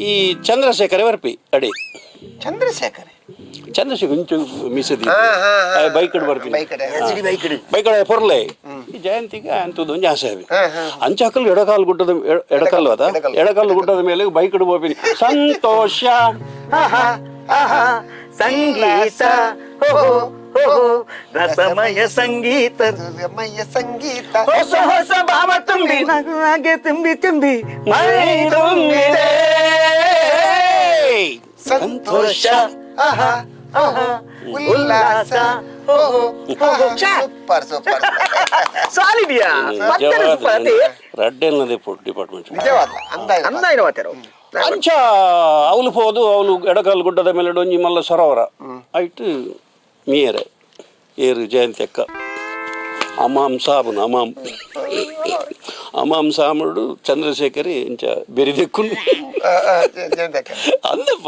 ಈ ಚಂದ್ರಶೇಖರ ವರ್ಪಿ ಅಡಿ ಚಂದ್ರಶೇಖರ್ ಇಂಚು ಮಿಸದಿ ಬೈಕಡ್ ಬರ್ತೀನಿ ಬೈಕಡೆ ಪೊರ್ಲೆ ಈ ಜಯಂತಿಗೆ ಅಂತದ್ದು ಒಂದು ಆಸೆ ಅಂಚಾಕಲ್ ಎಡಕಾಲು ಗುಡ್ಡದ ಎಡಕಲ್ಲು ಅದ ಎಡಕಲ್ಲು ಗುಡ್ಡದ ಮೇಲೆ ಬೈಕಡ್ ಬೋಪಿನಿ ಸಂತೋಷ ಸಂಗೀತ ರಸಮಯ ಸಂಗೀತ ಸಂಗೀತ ಹೊಸ ಹೊಸ ಭಾವ ತುಂಬಿ ನಗುವಾಗೆ ತುಂಬಿ ತುಂಬಿ ಮೈದುಂಬಿದೆ ಸಂತೋಷ ಉಲ್ಲಾಸ ಸೂಪರ್ ಸೂಪರ್ ಸಾಲಿದ್ಯಾ ರಡ್ಡೆಲ್ನದೇ ಡಿಪಾರ್ಟ್ಮೆಂಟ್ ನಿಜವಾದ ಅಂದಾಯಿನ ಮಾತಾರೋ ಅಂಚ ಅವಳು ಹೋದು ಅವಳು ಎಡಕಾಲು ಗುಡ್ಡದ ಮೇಲೆ ಡೊಂಜಿ ಮಲ್ಲ ಸರೋವರ ಆಯ್ತು ಮೀಯರೆ ಏರು ಜಯಂತಿ ಅಕ್ಕ ಅಮಾಮ್ ಸಾಬುನು ಅಮಾಮ್ ಸಾಮುಡು ಚಂದ್ರಶೇಖರಿ ಇಂಚ ಬೆರಿದೆಕ್ಕು ಅಂದಪ್ಪ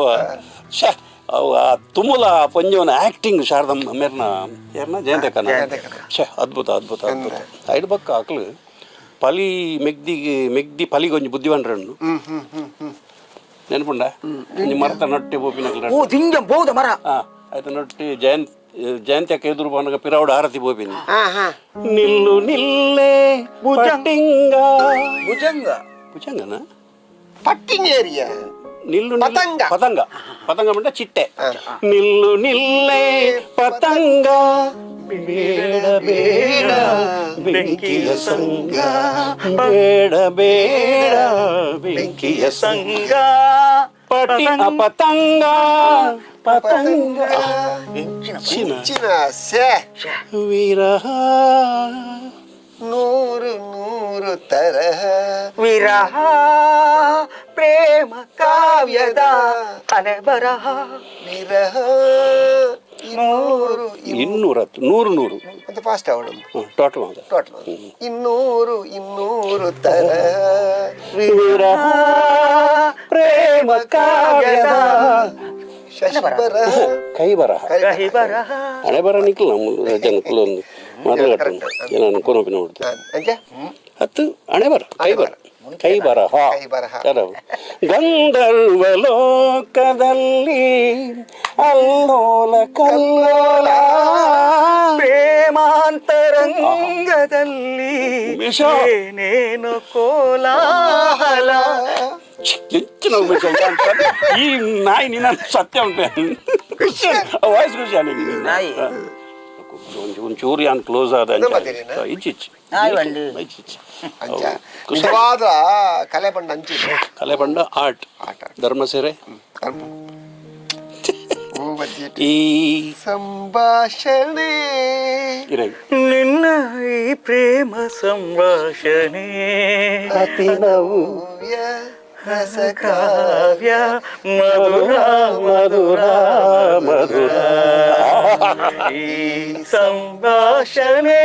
ಶ ಅವು ಆ ತುಮುಲ ಪಂಜವನ ಆ್ಯಕ್ಟಿಂಗ್ ಶಾರದಮ್ಮ ಮೇರ್ನ ಏರ್ನ ಜಯಂತಿ ಅಕ್ಕನ ಶ ಅದ್ಭುತ ಅದ್ಭುತ ಅದ್ಭುತ ಐದು ಬಕ್ಕ ಆಕಳು ಪಲಿ ಮೆಗ್ದಿ ಪಲಿಗೊಂಜಿ ಬುದ್ಧಿವಂಡ್ರಣ್ಣು ನೆನ್ಪುಂಡ ಮರತ ನೊಟ್ಟೆ ಬೋಪಿನ ಮರ ಆಯ್ತು ನೊಟ್ಟಿ ಜಯಂತಿ ಅಕ್ಕ ಎದುರು ಬಂದಾಗ ಪಿರಾವಡ ಆರತಿ ಬೋಪಿನಿ ನಿಲ್ಲು ನಿಲ್ಲೇ ಭುಜಂಗ ಭುಜಂಗನ ಪಟ್ಟಿಂಗ್ ಏರಿಯಾ నిల్లు పతంగ. పతంగ పతంగం అంటే చిట్టె నిల్లు నిల్లే పతంగ ಬೇಡ ಬೇಡ ಬೆಂಕಿಯ ಸಂಗ ಬೇಡ ಬೇಡ ಬೆಂಕಿಯ ಸಂಗ ಪಟಿ ಪತಂಗ ಪತಂಗ చిన్న సే ವಿರಹ ನೂರು ನೂರು ತರಹ ವಿರಹ ಪ್ರೇಮ ಕಾವ್ಯದ ಹಣೆ ಬರಹ ವಿರಹ ಇನ್ನೂರು ಇನ್ನೂರತ್ತು ನೂರು ನೂರು ಅಂತ ಫಾಸ್ಟ್ ಅವಳು ಟೋಟಲ್ ಅಂತ ಟೋಟಲ್ ಇನ್ನೂರು ತರಹ ವಿರಹ ಪ್ರೇಮ ಕಾವ್ಯದ ಶಶಿಬರ ಕೈ ಬರಹ ಕಹಿ ಬರಹ ಹಣೆ ಬರ ನಿಕ್ಲ ಜನಕ್ಕಲು ಒಂದು ಮಾತಾಡ್ಕೊಂಡು ನಾನು ಕೊನೋಪಿ ನೋಡ್ತೀನಿ ಅಂಚೆ ಹತ್ತು ಹಣೆ ಬರ ಕೈ ಬರಹ ಗಂಧರ್ವ ಲೋಕದಲ್ಲಿ ಅಲ್ಲೋಲ ಕಲ್ಲೋಲ ಪ್ರೇಮಾಂತರಂಗದಲ್ಲಿ ಏನೇನು ಕೋಲಾಹಲ ಹೆಚ್ಚಿನ ಈ ನಾಯಿ ನಿನ್ನ ಸತ್ಯ ಉಂಟು ವಾಯ್ಸ್ ಖುಷಿ ನಾಯಿ ಒಂಚೂರು ಯಾನ್ ಕ್ಲೋಸ್ ಆದ ಇಚ್ಚಿಚ್ಚಿ ನಿಜವಾದ ಕಲೆ ಬಂಡ ಅಂಚಿ ಕಲೆ ಬಂಡ ಆರ್ಟ್ ಧರ್ಮಸೆರೆ ಈ ಸಂಭಾಷಣೆ ನಿನ್ನ ಈ ಪ್ರೇಮ ಸಂಭಾಷಣೆ ಅತಿನವ್ಯ ರಸಕಾವ್ಯ ಮಧುರ ಮಧುರ ಮಧುರ ಈ ಸಂಭಾಷಣೆ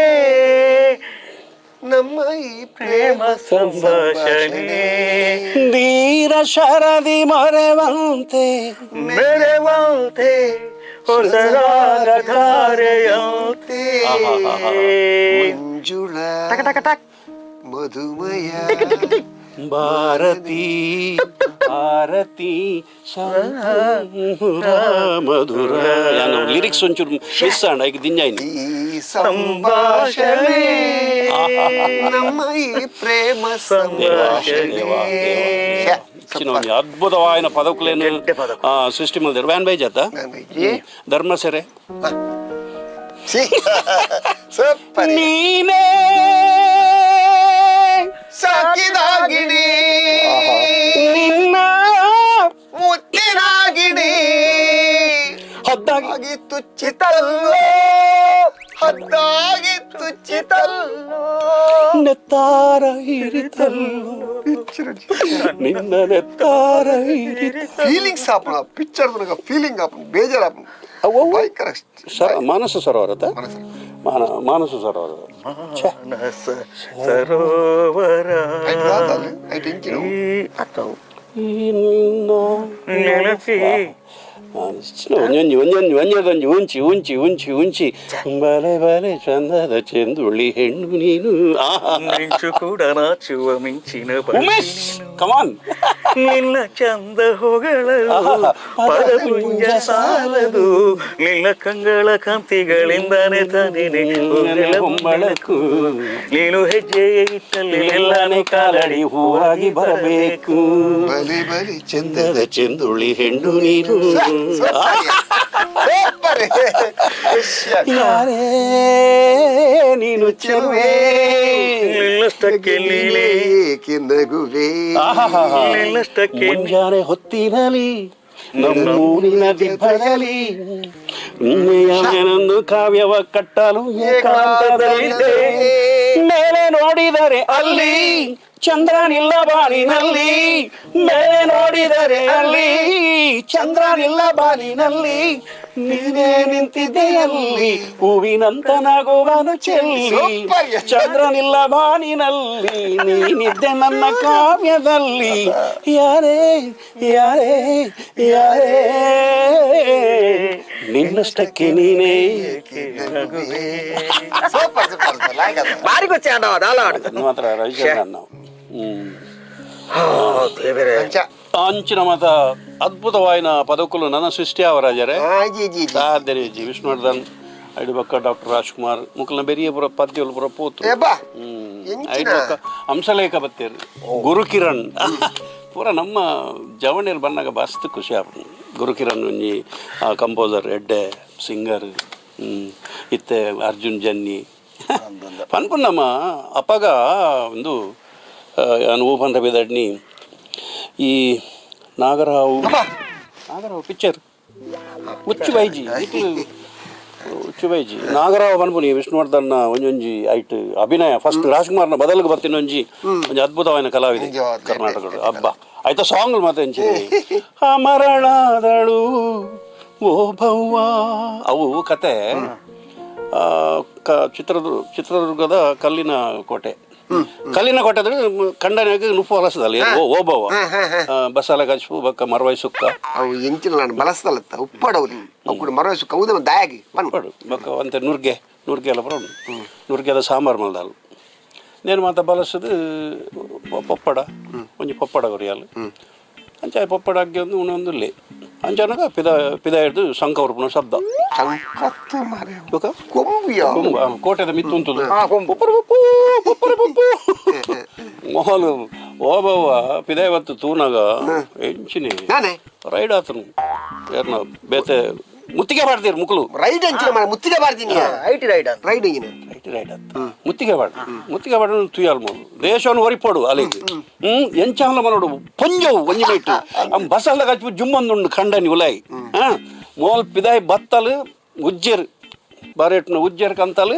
ನಮ್ಮ ಈ ಪ್ರೇಮ ಸಂಭಾಷಣೆ ಧೀರ ಶರದಿ ಮರೆವಂತೆ ಹೊಸ ರಾಗಧಾರೆಯಂತೆ ಮಂಜುಳ ಮಧುಮಯ ಭಾರತಿ ಭಾರತಿ ಮಧುರ ಲಿರಿಕ್ಸ್ ಒಂಚೂರು ಮಿಸ್ ಆಂಡ ಈಗ ದಿಂಜಾಯ್ನಿ ಈ ಸಂಭಾಷಣೆ ನಮ್ಮ ಈ ಪ್ರೇಮ ಸಂಭಾಷಣೆ ಅದ್ಭುತವಾದ ಪದಕುಲೇನು ಸೃಷ್ಟಿ ಮಾಡಿದ್ರು ವ್ಯಾನ್ ಬೈ ಜಾತ ಧರ್ಮಸೆರೆ ನೀನೇ ಸಾಕಿದಾಗಿಡಿ ನಿನ್ನ ಮುತ್ತಿನಾಗಿಡಿ ಹದ್ದಾಗಿ ತುಚ್ಚಿತಲ್ಲೋ ಹದ್ದಾಗಿ ತುಚ್ಚಿತಲ್ಲೋ ನೆತ್ತಾರ ಹಿರಿತಲ್ಲೋ ನಿನ್ನ ನೆತ್ತಾರ ಫೀಲಿಂಗ್ಸ್ ಆಪಣ ಪಿಕ್ಚರ್ ನನಗೆ ಫೀಲಿಂಗ್ ಆಪಣ ಬೇಜಾರು ಆಪಣ ಭಯಂಕರ ಮಾನಸ ಸರೋವರ ಮಾನಸ ಸರೋವರ ಸರೋವರ ನೆನಪಿ ಒಂಜೊಂದು ಉಂಚಿ ಉಂಚಿ ಉಂಚಿ ಉಂಚಿ ಬಲೆ ಬಲೆ ಚಂದದ ಚೆಂದುಳ್ಳಿ ಹೆಣ್ಣು ನೀನು ಮಿಂಚು ಕೂಡ ನಾಚುವ ಮಿಂಚಿನ ಕಮಾನ್ ನಿನ್ನ ಚಂದ ಹೊಗಳಲು ಪದಪುಂಜ ಸಾಲದು ನಿನ್ನ ಕಂಗಳ ಕಾಂತಿಗಳಿಂದಾನೆ ತಾನೇನೆ ಹೊಂಬಳಕು ನೀನು ಹೆಜ್ಜೆ ಇಟ್ಟಲ್ಲಿ ಎಲ್ಲಾನೆ ಕಾಲಡಿ ಹೂವಾಗಿ ಬರಬೇಕು ಬಲಿ ಬಲಿ ಚಂದದ ಚೆಂದುಳ್ಳಿ ಹೆಣ್ಣು ನೀನು ಯಾರೇ ನೀನು ಚೆಲುವೆ ನಿನ್ನಷ್ಟಕ್ಕೆ ನೀಲೇ ನಗುವೆ ನಿನ್ನಷ್ಟಕ್ಕೆ ಮುಂಜಾನೆ ಹೊತ್ತಿನಲ್ಲಿ ನಮ್ಮೂರಿನ ದಿಬ್ಬದಲ್ಲಿ ಏನೊಂದು ಕಾವ್ಯವ ಕಟ್ಟಲು ಏಕಾಂತದಲ್ಲಿದ್ದೆ ಮೇಲೆ ನೋಡಿದರೆ ಅಲ್ಲಿ ಚಂದ್ರನಿಲ್ಲ ಬಾನಿನಲ್ಲಿ ಮೇಲೆ ನೋಡಿದರೆ ಅಲ್ಲಿ ಚಂದ್ರನಿಲ್ಲ ಬಾನಿನಲ್ಲಿ ನೀನೇ ನಿಂತಿದ್ದೆಯಲ್ಲಿ ಹೂವಿನಂತ ನಗುವನು ಚೆಲ್ಲಿ ಚಂದ್ರನಿಲ್ಲ ಬಾನಿನಲ್ಲಿ ನೀನಿದ್ದೆ ನನ್ನ ಕಾವ್ಯದಲ್ಲಿ ಯಾರೇ ಯಾರೇ ಯಾರೇ ನಿನ್ನಷ್ಟಕ್ಕೆ ನೀನೇ ಬಾರಿ ಗೊತ್ತೇ ಮಾತ್ರ ರವಿಚಂದ್ರನ್ ನಾವು ಅಂಚಿನ ಮತ ಅದ್ಭುತವಾಯಿನ ಪದಕುಲು ನನ್ನ ಸೃಷ್ಟಿ ಅವರಾಜರೇ ಸಾಧನೆ ಜಿ ವಿಷ್ಣುವರ್ಧನ್ ಐದು ಬಕ್ಕ ಡಾಕ್ಟರ್ ರಾಜ್ಕುಮಾರ್ ಮುಕ್ಕಲ್ನ ಬೆರಿಯ ಪುರ ಪದ್ಯಲು ಪುರ ಪೋತು ಐದು ಬಕ್ಕ ಹಂಸಲೇಖ ಬತ್ತೇರು ಗುರು ಕಿರಣ್ ಪೂರ ನಮ್ಮ ಜವಣಿಯಲ್ಲಿ ಬಂದಾಗ ಮಸ್ತ್ ಖುಷಿ ಆಗ್ತದೆ. ಗುರುಕಿರಣ್ ಒಂಜಿ ಕಂಪೋಸರ್ ಎಡ್ಡೆ ಸಿಂಗರ್ ಇತ್ತೆ ಅರ್ಜುನ್ ಜನ್ನಿ ಪನ್ಪುಂಡಮ್ಮ ಅಪ್ಪಗ ಒಂದು ಅನುಭವ ಪಂಡ ಬೇದಡ್ನಿ ಈ ನಾಗರಾವು ಪಿಕ್ಚರ್ ಹುಚ್ಚು ಬೈಜಿ ನಾಗರಾವ್ ಪನ್ಪುನಿ ವಿಷ್ಣುವರ್ಧನ್ ಒಂಜೊಂಜಿ ಐಟ್ ಅಭಿನಯ ಫಸ್ಟ್ ರಾಜ್ಕುಮಾರ್ನ ಬದಲಿಗೆ ಬರ್ತೀನಿ ಒಂಜಿ ಅದ್ಭುತವಾದ ಕಲಾವಿದೆ ಕರ್ನಾಟಕದ ಹಬ್ಬ ಆಯ್ತಾ ಸಾಂಗ್ ಮತ್ತೆ ಮರಳಾದಳು ಓ ಭವ್ವ ಅವು ಕತೆ ಚಿತ್ರದುರ್ಗದ ಕಲ್ಲಿನ ಕೋಟೆ ಅಂದ್ರೆ ಖಂಡನೆಯಾಗಿ ನುಪ್ಪು ಹೊಲಸದಲ್ಲಿ ಓಬವ್ವ ಬಸಾಲ ಗಜ್ಪು ಬಕ್ಕ ಮರವಾಯಿ ಸುಕ್ಕ ಅವು ಎಂಚಿನ ನಾನು ಬಳಸದಲ್ಲತ್ತ ಉಪ್ಪಾಡವ್ರಿ ಅವು ಕೂಡ ಮರವಾಯಿ ಸುಕ್ಕ ಹೌದ ದಾಯಾಗಿ ಪಡು ಬಕ್ಕ ಅಂತೆ ನುರ್ಗೆ ಎಲ್ಲ ಬರೋಣ ನುರ್ಗೆದ ಸಾಂಬಾರು ಮಲ್ದಾಲು ನೇನು ಮಾತ ಬಳಸದು ಪಪ್ಪಡ ಒಂಜಿ ಪಪ್ಪಡ ಕೊರಿಯಲ್ಲ ಅಂಚಾಯ ಪಪ್ಪಡ ಆಗಿ ಒಂದು ಉಣ್ಣೊಂದುಲ್ಲಿ ಅಂಚನಗ ಪಿದ ಹಿಡ್ದು ಶಂಕ ಉರ್ಪುನ ಶಬ್ದ ಕೋಟೆದ ಮಿತ್ತು ಉಂಟು ಮೊಹಲು ಓಬವ್ವ ಪಿದ ಇವತ್ತು ತೂನಾಗ ಎಂಚಿನಿ ರೈಡ್ ಆತನು ಯಾರನ್ನ ಬೇತೆ ಮುತ್ತಿಗೆ ಬಾಡ್ತೀರಿ ಮುಕ್ಳು ರೈಡ್ ಅಂಚಿನ ಮುತ್ತಿಗೆ ಬಾಡ್ತೀನಿ ಐಟಿ ರೈಡ್ ರೈಡ್ ಮುತ್ತಿಗೆ ಬಾಡ ತುಯ್ಯಾಲ್ ಮೋದು ದೇಶವನ್ನು ಒರಿಪೋಡು ಅಲ್ಲಿಗೆ ಎಂಚಾಲ ಮನೋಡು ಪೊಂಜವು ಒಂಜಿ ಮೈಟ್ ಬಸಲ್ದಾಗ ಹಚ್ಚಿ ಜುಮ್ಮಂದುಂಡು ಖಂಡನಿ ಉಲಾಯಿ ಮೋಲ್ ಪಿದಾಯಿ ಬತ್ತಲು ಉಜ್ಜೇರು ಬಾರೇಟ್ನ ಉಜ್ಜೇರ್ ಕಂತಲು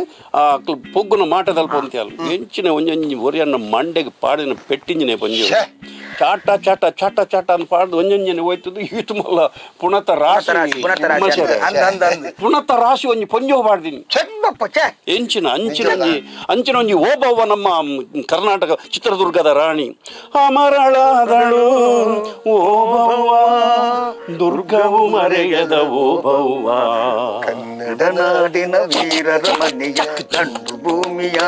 ಪೊಗ್ಗುನ ಮಾಟದಲ್ಲಿ ಪೊಂತ್ಯಾಲು ಎಂಚಿನ ಒಂಜೊಂಜಿ ಒರಿಯನ್ನ ಮಂಡೆಗೆ ಪಾಡಿನ ಪೆಟ್ಟಿಂಜಿನೇ ಪೊಂಜು ಚಾಟ ಚಾಟ ಚಾಟ ಚಾಟ ಅಂತ ಪಾಡ್ದು ಒಂಜೊಂಜನೆ ಹೋಯ್ತದು ಈತು ಮಲ್ಲ ಪುಣತ ರಾಶಿ ಒಂಜಿ ಪೊಂಜೋ ಬಾಡ್ದಿನಿ ಎಂಚಿನ ಅಂಚಿನ ಒಂಜಿ ಓಬವ್ವ ನಮ್ಮ ಕರ್ನಾಟಕ ಚಿತ್ರದುರ್ಗದ ರಾಣಿ ಅಮರಳಾದಳು ಓಬವ್ವ ದುರ್ಗವು ಮರೆಯದ ಓಬವ್ವ ಕನ್ನಡ ನಾಡಿನ ವೀರರ ಮನೆಯ ಗಂಡು ಭೂಮಿಯ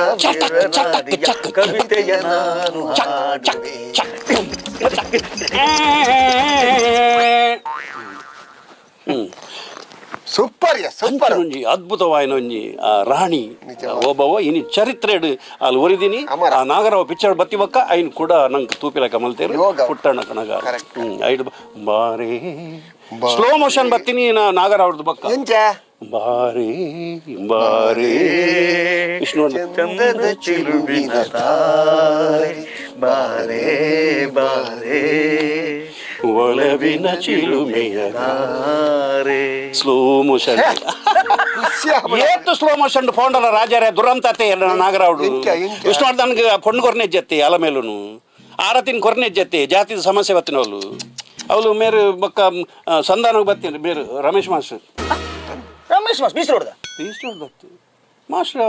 ಕವಿತೆಯ ನಾನು ಹಾಡುವೆ. ಸೂಪರ್ ಒಂಜಿ ಅದ್ಭುತವಾಯಿನ ಒಂಜಿ ರಾಣಿ ಓಬವ್ವ ಇನಿ ಚರಿತ್ರೆ ಅಲ್ಲಿ ಒರಿದಿನಿ ಆ ನಾಗರಾವ ಪಿಕ್ಚರ್ ಬತ್ತಿ ಬಕ್ಕ ಐನ್ ಕೂಡ ನಂಗೆ ತೂಪಿಲಕ ಮಲ್ತೇರು ಪುಟ್ಟಣ್ಣ ಕಣಗ ಐದು ಬಾರೇ ಸ್ಲೋ ಮೋಷನ್ ಬರ್ತೀನಿ ನಾಗರಾವ್ರದ್ದು ಬಕ್ಕ ಬಾರೇ ಬಾರೇ ಚಂದದ ಚಿಲುವಿನ ತಾರೆ ಬಾರೇ ಬಾರೇ ಒಳವಿನ ಚಿಲುಮೆಯ ತಾರೆ ಸ್ಲೋ ಮೋಷನ್ ಏತು ಸ್ಲೋ ಮೋಷನ್ ಫೋಂಡಲ ರಾಜರೇ ದುರಂತತೆ ನಾಗರಾವ್ಡು ವಿಷ್ಣುವರ್ಧನ್ಗೆ ಪೊಣ್ಣು ಕೊರ್ನೆ ಜತ್ತಿ ಅಲ ಮೇಲೂನು ಆರತಿನ ಕೊರ್ನೆ ಜತ್ತಿ ಜಾತಿದ ಸಮಸ್ಯೆ ಬತ್ತಿನ ಅವಳು ಮೇರು ಬಕ್ಕ ಸಂಧಾನಕ್ಕೆ ಬರ್ತೀನಿ ಬೇರು Ramesh master master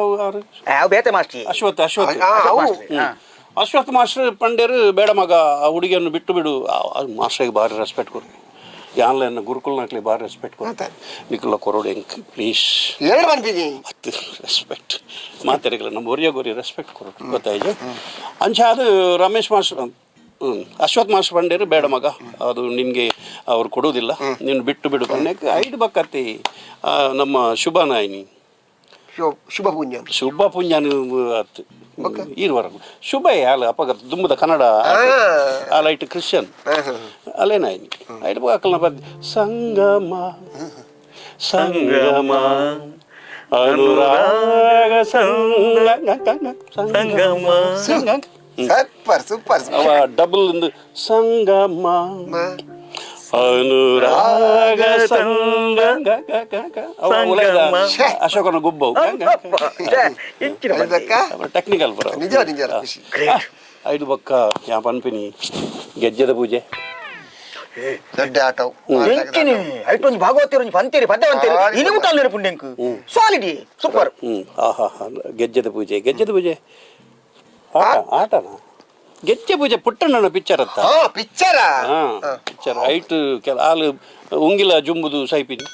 Ashwath master ಪಂಡ್ಯರು ಬೇಡ ಮಗ ಆ ಹುಡುಗಿಯನ್ನು ಬಿಟ್ಟು ಬಿಡು ಮಾಸ್ಟರ್ಗೆ ಭಾರಿ ರೆಸ್ಪೆಕ್ಟ್ ಕೊಡು ಆನ್ಲೈನ್ ಗುರುಕುಲ್ನಾಕ್ಲಿ ಭಾರಿ ರೆಸ್ಪೆಕ್ಟ್ ಕೊಡ್ತಾರೆ ನಿಖಿಲ ಕೊರೋಡು ಹೆಂಗ್ ಪ್ಲೀಸ್ ಮತ್ತು ರೆಸ್ಪೆಕ್ಟ್ ಮಾತಾಡಿಲ್ಲ ನಮ್ಮ ಒರಿಯಾಗೋರಿ ರೆಸ್ಪೆಕ್ಟ್ ಕೊಡು ಗೊತ್ತಾಯ್ತು ಅಂಚೆ ಅದು ರಮೇಶ್ ಮಾಸ್ಟರ್ ಅಶ್ವಥ್ ಮಾಸ್ಟರ್ ಪಂಡ್ಯರು ಬೇಡ ಮಗ ಅದು ನಿನಗೆ ಅವ್ರು ಕೊಡೋದಿಲ್ಲ ನೀನು ಬಿಟ್ಟು ಬಿಡು ಅನ್ನಕ್ಕೆ ಐದು ಬಕ್ಕತ್ತಿ ನಮ್ಮ ಶುಭ ನಾಯಿನಿ ಶುಭ ಪುಂಜಾನ ಅತ್ತು ಈರ್ವರೆಗೂ ಶುಭ ಅಲ್ಲ ಅಪ್ಪಗ ದುಂಬದ ಕನ್ನಡ ಲೈಟ್ ಕ್ರಿಶ್ಚಿಯನ್ ಅಲ್ಲೇನಾಯ್ನಿ ಐದು ಬಕ್ಕಲ್ನ ಪದ್ಯ ಸಂಗಮ ಸಂಗಮ ಅನುರಾಗ ಸಂಗಮ ಸೂಪರ್ ಅವ ಡಬಲ್ ಸಂಗಮ ಅನುರಾಗ ಅಶೋಕನ ಗುಬ್ಬವು ಟೆಕ್ನಿಕಲ್ ಬರ ಐದು ಬಕ್ಕ ಯಾ ಪನ್ಪಿನಿ ಗೆಜ್ಜೆದ ಪೂಜೆ ದೊಡ್ಡ ಆಟವು ಐಟೊಂದು ಭಾಗವತಿರು ಪಂತೇರಿ ಪದ್ಯವಂತೇರಿ ಇನಿ ಮುಟ್ಟಲ್ ಪುಣ್ಯಂಕ್ ಸಾಲಿಡಿ ಸೂಪರ್ ಗೆಜ್ಜೆದ ಪೂಜೆ ಆಟನಾ ಗೆಜ್ಜೆ ಪೂಜೆ ಪುಟ್ಟಣ್ಣನ ಪಿಕ್ಚರ್ ಅತ್ತ ಪಿಕ್ಚರ್ ಐಟ್ ಹಾಲು ಉಂಗಿಲ ಜುಂಬುದು ಸೈಪಿನಿ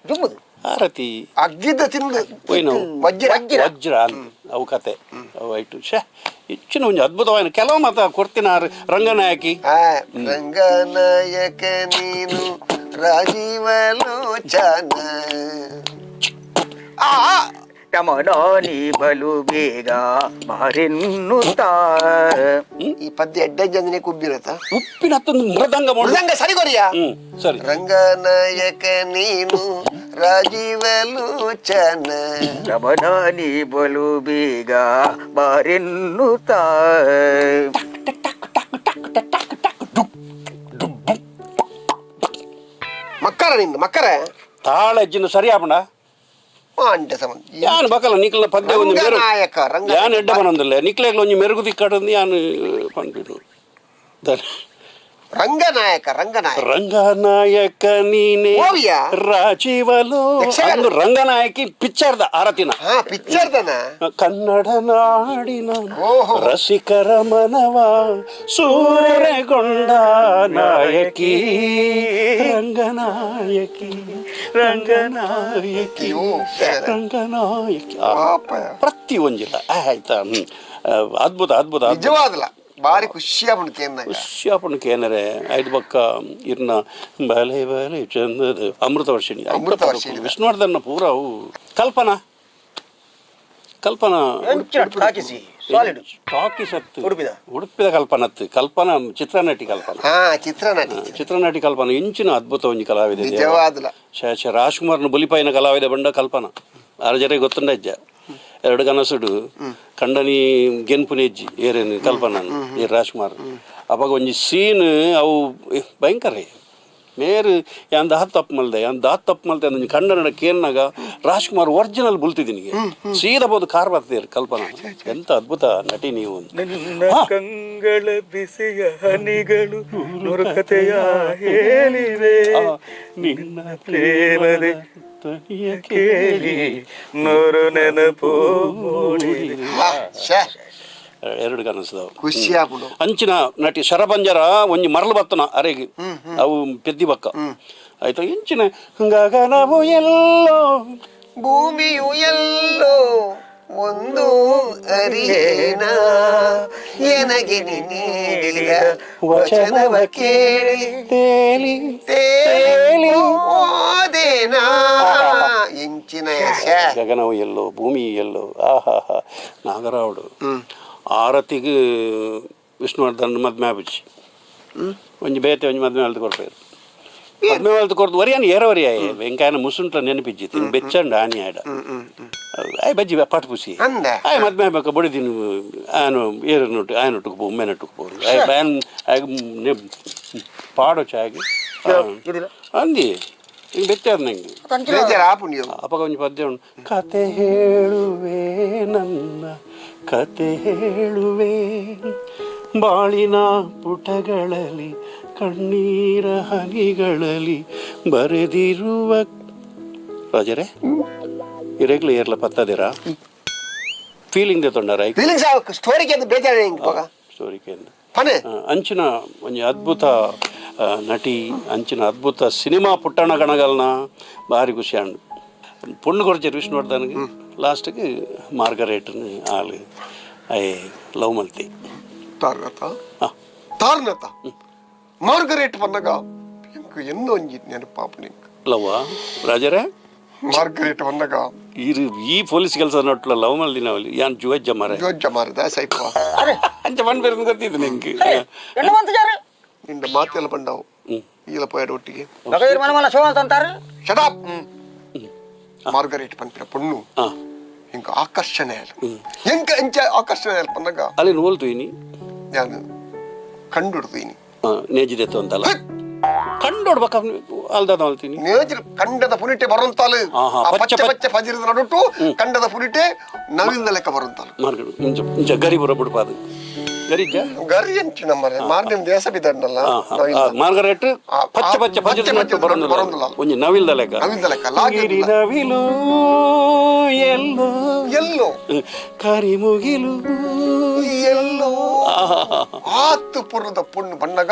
ಜುಂಬುದು ಆರತಿ ಅಗ್ಗಿದ್ದ ತಿಂದು ವಜ್ರ ಅವು ಕತೆ ಅವು ಐಟು ಹೆಚ್ಚಿನ ಒಂದು ಅದ್ಭುತವಾದ ಕೆಲವು ಮಾತ ಕೊಡ್ತೀನಿ ರಂಗನಾಯಕಿ ರಂಗನಾಯಕ ನೀನು ರಾಜೀವ ಲೋಚನ ಟಮಡಾನಿ ಬಲು ಬೇಗ ಬಾರೆನ್ನುತ್ತ. ಈ ಪದ್ಯ ಎಡ್ಡಜ್ಜಂದಿನೇ ಕುಬ್ಬಿರತ್ತ ಉಪ್ಪಿನ ಹತ್ತೊಂದು ಮೃದಂಗ ಮೃದಂಗ ಸರಿ ಕೊರಿಯಾ ಸರಿ. ರಂಗನಾಯಕ ನೀನು ರಾಜೀವಲೋಚನ ಟಮಡಾನಿ ಬಲು ಬೇಗ ಬಾರೆನ್ನುತ್ತ. ಮಕ್ಕರ ನಿಂದು ಮಕ್ಕರ ತಾಳ ಹೆಜ್ಜಿನ ಸರಿ ಆಪಣ ಅಂಟೆ ಸಂಬಂಧ ಯಾನು ಬಕಲ್ಲ ನಿಕ್ಲ ಪದ್ಯ ಒಂದು ಮೆರು ರಂಗನಾಯಕ ಯಾನು ಎಡ್ಡ ಬನೊಂದಿಲ್ಲ ನಿಕ್ಲೆಗ್ಲ ಒಂಜಿ ಮೆರುಗು ತಿಕ್ಕಡಂದು ಯಾನು ಪಂಪಿಡು ರಂಗನಾಯಕ ರಂಗನಾಯಕ ನೀನೆ ಓವಿಯಾ? ರಾಜೀವಲು ಅಂದು ರಂಗನಾಯಕಿ ಪಿಕ್ಚರ್ದ ಆರತಿನ ಪಿಕ್ಚರ್ದನ ಕನ್ನಡ ನಾಡಿನ ಓಹೋ. ರಸಿಕರ ಮನವ ಸೂರೆಗೊಂಡ ನಾಯಕಿ ರಂಗನಾಯಕಿ ರಂಗನಾಯಕಿ ರಂಗನಾಯಕಿ ಪ್ರತಿ ಒಂಜಿಲ್ಲ ಆಯ್ತಾ ಅದ್ಭುತ ಅದ್ಭುತ ನಿಜವಾದಲ್ಲ ಬಾರಿ ಖುಷಿಯಾಪಣ ಕೇನರೆ ಐದು ಬಕ್ಕ ಇರ್ನ ಬಲೆ ಬಲೆ ಚಂದದ ಅಮೃತ ವರ್ಷಿಣಿ ವಿಷ್ಣುವರ್ಧನ್ ಪೂರ ಅವು ಕಲ್ಪನಾ ಉಡುಪಿದ ಕಲ್ಪನತ್ತು ಕಲ್ಪನಾ ಚಿತ್ರನಟಿ ಕಲ್ಪನಾ ಇಂಚಿನ ಅದ್ಭುತ ಒಂಜಿ ಕಲಾವಿದೆ ರಾಜ್ಕುಮಾರ್ನ ಬುಲಿಪಾಯಿನ ಕಲಾವಿದೆ ಬಂಡ ಕಲ್ಪನಾ ಆರ ಜನ ಗೊತ್ತುಂಡ ಇಜ್ಜ ಎರಡು ಕನಸುಡು ಕಂಡನಿ ಗೆನ್ಪುನ ಹೆಜ್ಜಿ ಏರೇನು ಕಲ್ಪನಾನು ಏರ್ ರಾಜ್ಕುಮಾರ್ ಅವಾಗ ಒಂಜಿ ಸೀನ್ ಅವು ಭಯಂಕರ ಮೇರು ಯಾಂದ ತಪ್ಪು ಮಲ್ದೆ ಒಂಜಿ ಕಂಡನ ಕೇನ್ನಾಗ ರಾಜ್ಕುಮಾರ್ ಒರಿಜಿನಲ್ ಬುಲ್ತಿದ್ದೀನಿಗೆ ಸೀದಾ ಬೋದು ಕಾರ್ ಬರ್ತೇರಿ ಕಲ್ಪನಾ ಎಂತ ಅದ್ಭುತ ನಟಿ ನೀವು. ಕಂಗಳ ಬಿಸಿಯ ಹನಿಗಳು ನುರುಕತೆಯ ಹೇಳಿವೆ ನಿನ್ನ ಪ್ರೇಮದೆ ಕೇಳಿ ನೂರು ನೆನಪು ಎರಡು ಕನಸದವು ಖುಷಿ ಅಂಚಿನ ನಟಿ ಶರಪಂಜರ ಒಂಜಿ ಮರಳು ಬತ್ತನ ಅರೆಗೆ ಅವು ಪೆದ್ದಿ ಬಕ್ಕ ಆಯ್ತಾ ಇಂಚಿನ ಗಗನವು ಎಲ್ಲೋ ಭೂಮಿಯು ಎಲ್ಲೋ ಒಂದು ಅರಿಯೇನ ಎನಗೆ ನೀಡಿದ ವಚನವ ಕೇಳಿ ತೇಲಿ ತೇಲಿ ಓದೇನಾ ಇಂಚಿನ ಗಗನವು ಎಲ್ಲೋ ಭೂಮಿ ಎಲ್ಲೋ ಆಹಾ ನಾಗರಾವುಡು ಆರತಿಗೆ ವಿಷ್ಣುವರ್ಧನ್ ಮದ್ಮೆ ಆಬಿಚ್ಚಿ ಒಂಜಿ ಬೇತೆ ಒಂಜಿ ಮದ್ಮೆ ಅಲ್ದು ಕೊಡ್ತಾರೆ ಮದ್ಮೆ ಅಲ್ದು ಕೊಡ್ದು ವರಿಯಾನ ಏರವರಿಯ ವೆಂಕಾಯನ ಮುಸುಂಟ್ಲ ನೆನಪಿಜ್ಜಿತಿ ಬೆಚ್ಚಂಡ ಆನಿ ಆಡ ಆಯ್ ಬಜ್ಜಿ ಪಾಟ್ ಪುಸಿ ಆಯ್ ಮದ್ಮೆ ಆಗ್ಬೇಕ ಬಡಿದೀನಿ ಆನು ಏರು ನೋಟು ಆಯ್ ನೋಟಕ್ಕೆ ಪೋ ಉಮ್ಮೆ ನೋಟಕ್ಕೆ ಪೋ ಆಯ್ ಪಾಡೋ ಚಾಗಿ ಅಂದಿ ಹಿಂಗೆ ಬೆಚ್ಚಾದ ನಂಗೆ ಅಪ್ಪಾಗ ಒಂಜಿ ಪದ್ಯ ಉಂಟು ಕತೆ ಹೇಳುವೆ ನನ್ನ ಕತೆ ಹೇಳುವೆ ಬಾಳಿನ ಪುಟಗಳಲ್ಲಿ ಕಣ್ಣೀರ ಹನಿಗಳಲ್ಲಿ ಬರೆದಿರುವ ರಾಜರೇ ಇರೆಗ್ಲು ಏರ್ಲ ಪತ್ತದಿರಾ ಫೀಲಿಂಗ್ ತೊಂಡರ ಸ್ಟೋರಿಗೆ ಅಂಚಿನ ಒಂಜಿ ಅದ್ಭುತ ನಟಿ ಅಂಚಿನ ಅದ್ಭುತ ಸಿನಿಮಾ ಪುಟ್ಟಣ ಗಣಗಲ್ನ ಭಾರಿ ಖುಷಿ ಅಂಡು ಪೊಣ್ಣು ಕೊಡ್ಚೇರು ವಿಷ್ಣುವರ್ಧನ್ಗೆ ಲಾಸ್ಟ್ಗೆ ಮಾರ್ಗರೇಟ್ನ ಆಳು ಐ ಲವ್ ಮಲ್ತಿ ಮಾರ್ಗರೇಟ್ ಬಂದಾಗ ಎನ್ನೋ ಒಂಜಿ ನೆನಪಾಪ ಲವ್ ರಾಜರೇ ಮಾರ್ಗರೇಟ್ ಬಂದಾಗ ಈ ಪೊಲೀಸ್ ಕೆಲಸ ನೋಟ್ಲ ಲವ್ ಮಲ್ದಿ ನಾವಲ್ಲಿ ಯಾನ್ ಜುವಜ್ಜ ಮಾರದ ಸೈಪ ಅಂಚ ಮಣ್ ಬೇರೆ ಗೊತ್ತಿದ್ದು ನಿಂಗೆ ನಿಂದ ಮಾತೆಲ್ಲ ಬಂಡಾವು ಈಲ ಪೋಯಾಡ ಒಟ್ಟಿಗೆ ಮಾರ್ಗರೇಟ್ ಪಂಪಿನ ಪೊಣ್ಣು ಇಂಕ ಆಕರ್ಷಣೆ ಎಂಕ ಎಂಚ ಆಕರ್ಷಣೆ ಪನ್ನಗ ಅಲ್ಲಿ ನೋಲ್ತುಯಿನಿ ನಾನು ಕಂಡುಡ್ತೀನಿ ನೇಜಿದೆತ್ತು ಅಂತಲ್ಲ ಕಂಡೋಡ್ಬೇಕ ಅಲ್ದಾದ ಹೇಳ್ತೀನಿ ನೇಜರ್ ಕಂಡದ ಪುನಿಟೆ ಬರುವಂತಾಲು ಪಚ್ಚ ಪಚ್ಚ ಪಜಿರದ ನಡುಟು ಕಂಡದ ಪುನಿಟೆ ನವಿಲ್ದ ಲೆಕ್ಕ ಬರುವಂತಾಲು ಗರಿ ಬರಬಿಡ್ಬಾರ್ದು ಗರಿಜ ಗರಿ ಎಂಚು ನಮ್ಮರೆ ಮಾರ್ನಿಮ್ ದೇಶ ಬಿದ್ದಲ್ಲ ಮಾರ್ಗರೇಟ್ ಪಚ್ಚ ಪಚ್ಚ ಪಜಿರದ ಬರುವಂತಲ್ಲ ಒಂಜಿ ನವಿಲ್ದ ಲೆಕ್ಕ ಲಾಗಿರಿ ನವಿಲು ಎಲ್ಲೋ ಎಲ್ಲೋ ಕರಿ ಮುಗಿಲು ಎಲ್ಲೋ ಆತು ಪುರದ ಪುಣ್ಣು ಬಣ್ಣಗ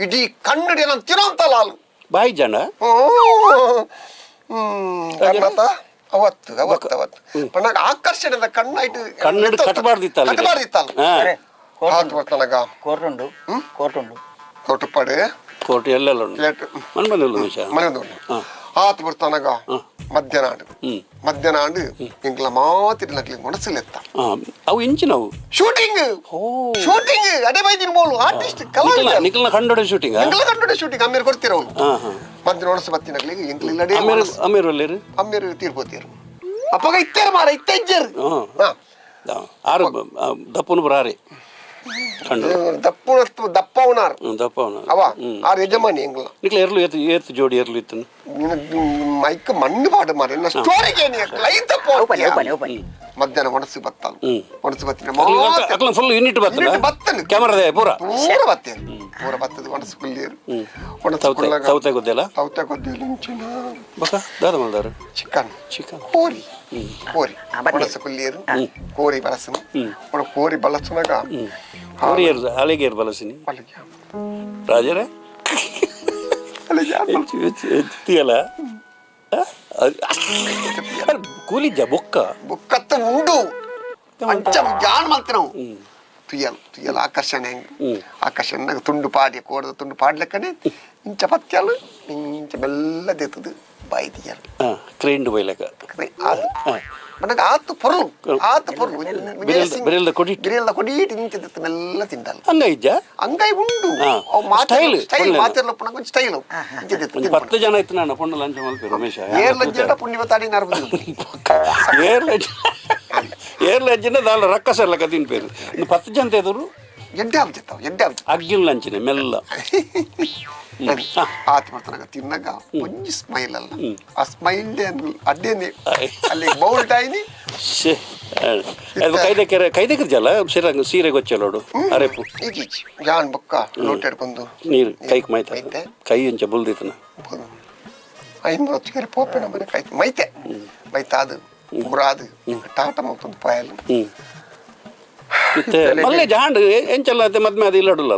ಇಡೀ ಕನ್ನಡಿ ನಾನು ತಿರೋಂತಲ್ಲ ಅಲ್ಲ ಬಾಯಿ ಜನ ಅವತ್ತು ಅವತ್ತು ಅವತ್ತು ಬಣ್ಣಗ ಆಕರ್ಷಣೆದ ಕಣ್ಣಾಯ್ತು ಕನ್ನಡ ಕಟ್ಟಬಾರ್ದಿತ್ತಲ್ಲ ಕೋರ್ಟುಂಡು ಕೋರ್ಟುಂಡು ಕೋಟುಪಾಡು ಕೋರ್ಟ್ ಎಲ್ಲೆಲ್ಲ ಉಂಟು ಮನೆ ಬಂದಿಲ್ಲ ಮನೆ ಆತು ಬರ್ತಾನಾಗ ಮಧ್ಯಾಹ್ನ ಮಧ್ಯಾಹ್ನ ಆಂಡು ಎಂಕ್ಲ ಮಾತಿರ ನಕ್ಲಿ ಮನಸ್ಸಿಲೆತ್ತ ಅವು ಇಂಚಿನವು ಶೂಟಿಂಗ್ ಶೂಟಿಂಗ್ ಅದೇ ಬೈದಿನ ಬೋಲು ಆರ್ಟಿಸ್ಟ್ ಕಲಾವಿದ ನಿಖಲ್ನ ಕಂಡೋಡೆ ಶೂಟಿಂಗ್ ಎಂಕ್ಲ ಕಂಡುಡೆ ಶೂಟಿಂಗ್ ಅಮ್ಮೇರು ಕೊಡ್ತೀರ ಅವಳು ಮಧ್ಯಾಹ್ನ ಒಣಸ ಬತ್ತಿನಕ್ಲಿಗೆ ಎಂಕ್ಲಿಲ್ಲಡೆ ಅಮ್ಮೇರು ಅಲ್ಲೇರು ಅಮ್ಮೇರು ತೀರ್ಬೋತೀರು ಅಪ್ಪಗ ಇತ್ತೇರ ಮಾರ ಇತ್ತ ಇಜ್ಜರು ಆರು ದಪ್ಪನು ಬರಾರೆ ದಪ್ಪ ಉನಾರ್ ಅವ ಆರು ಯಜಮಾನಿ ಎಂಗ್ಲ ನಿಕ್ಲ ಎರ್ಲು ಏತ್ ಜೋಡಿ ಎರ್ಲು ಇತ್ತು ಮೈಕ್ ಮಣ್ಣು ಪಾಡು ಮಾರ ಸ್ಟೋರಿ ಮಧ್ಯಾಹ್ನ ಒಣಸಿ ಬತ್ತಲು ಒಣಸಿ ಬತ್ತಿನ ಫುಲ್ ಯೂನಿಟ್ ಬತ್ತನು ಕ್ಯಾಮರಾದ ಪೂರ ಪೂರ ಬತ್ತೇನು ಪೂರ ಬತ್ತದು ಒಣಸಿ ಕುಲ್ಲಿಯರು ಸೌತೆ ಗೊತ್ತಿಲ್ಲ ಸೌತೆ ಗೊತ್ತಿಲ್ಲ ಇಂಚಿನ ಬಕ ದಾದ ಮಲ್ದಾರು ಚಿಕನ್ ಕೋರಿ ಕೋರಿ ಒಣಸಿ ಕುಲ್ಲಿಯರು ಕೋರಿ ಬಲಸನು ಕೋರಿ ಬಲಸನಾಗ ಕೋರಿಯರು ಅಲೆಗೇರು ಬಲಸಿನಿ ರಾಜರೇ ಎತ್ತಿಯಲ್ಲ ಕೂಲಿಜ್ಜ ಬೊಕ್ಕ ಬೊಕ್ಕತ್ತ ಉಂಡು ಅಂಚ ಜಾನ್ ಮಾಡ್ತೀವಿ ನಾವು ತುಯ್ಯಲ್ ಆಕರ್ಷಣೆ ಆಕರ್ಷಣೆ ತುಂಡು ಪಾಡಿ ಕೋಡದ ತುಂಡು ಪಾಡ್ಲೆಕ್ಕನೆ ಇಂಚ ಪತ್ಯಲು ಇಂಚ ಬೆಲ್ಲದೆತ್ತದು ಬಾಯಿ ತಿಯ್ಯಲು ಕ್ರೇಂಡ್ ಬೈಲಕ మనకు ఆతు పొరలు బిరెల్ద కొడి ఇంత మెల్ల తింటాలి అంగై ఉండు స్టైల్ మాచర్లో కొంచెం స్టైల్ 10 ಜನ ಇತ್ತು ನಾನು ಪೊಂಡ ಲಂಚ ಮಲ್ಪೆ ರಮೇಶ ಏರ್ಲಜ್ಜನ ಪುಣ್ಯವತಾಡಿ ನರಬದು ಏರ್ಲಜ್ಜನ ದಾಲ ರಕ್ಕಸರ್ಲಕ ತಿನ್ಪೇರು 10 ಜನ ಎದುರು ಎಡ್ಡೆ ಅಗ್ಗಿನ ಲಂಚಿನ ಮೆಲ್ಲ ಆತ ಮಾಡ್ತಾನಾಗ ತಿನ್ನಾಗ ಒಂಜಿ ಸ್ಮೈಲ್ ಅಲ್ಲ ಆ ಸ್ಮೈಲ್ ಅಡ್ಡೇನೆ ಅಲ್ಲಿ ಬೌಲ್ಟ್ ಆಯ್ನಿ ಕೈದೆಕರ್ ಜಲ ಸೀರೆ ಗೊಚ್ಚಲೋಡು ಅರೆಪು ಈಗೀಚ್ ಜಾನ್ ಬೊಕ್ಕ ಲೋಟ ಹಿಡ್ಕೊಂಡು ನೀರು ಕೈಕ್ ಮೈತೆ ಕೈ ಇಂಚ ಬುಲ್ದಿತನ 500 ಹೊತ್ತಿಗೆ ಪೋಪೆನ ಮನೆ ಕೈ ಮೈತಾದು ಮುರಾದು ಟಾಟ ಮೌತೊಂದು ಪಾಯಲು ಮಲ್ಲೆ ಜಾಂಡ್ ಎಂಚಲ್ಲ ಮದ್ಮೆ ಅದು ಇಲ್ಲಡುಲ್ಲ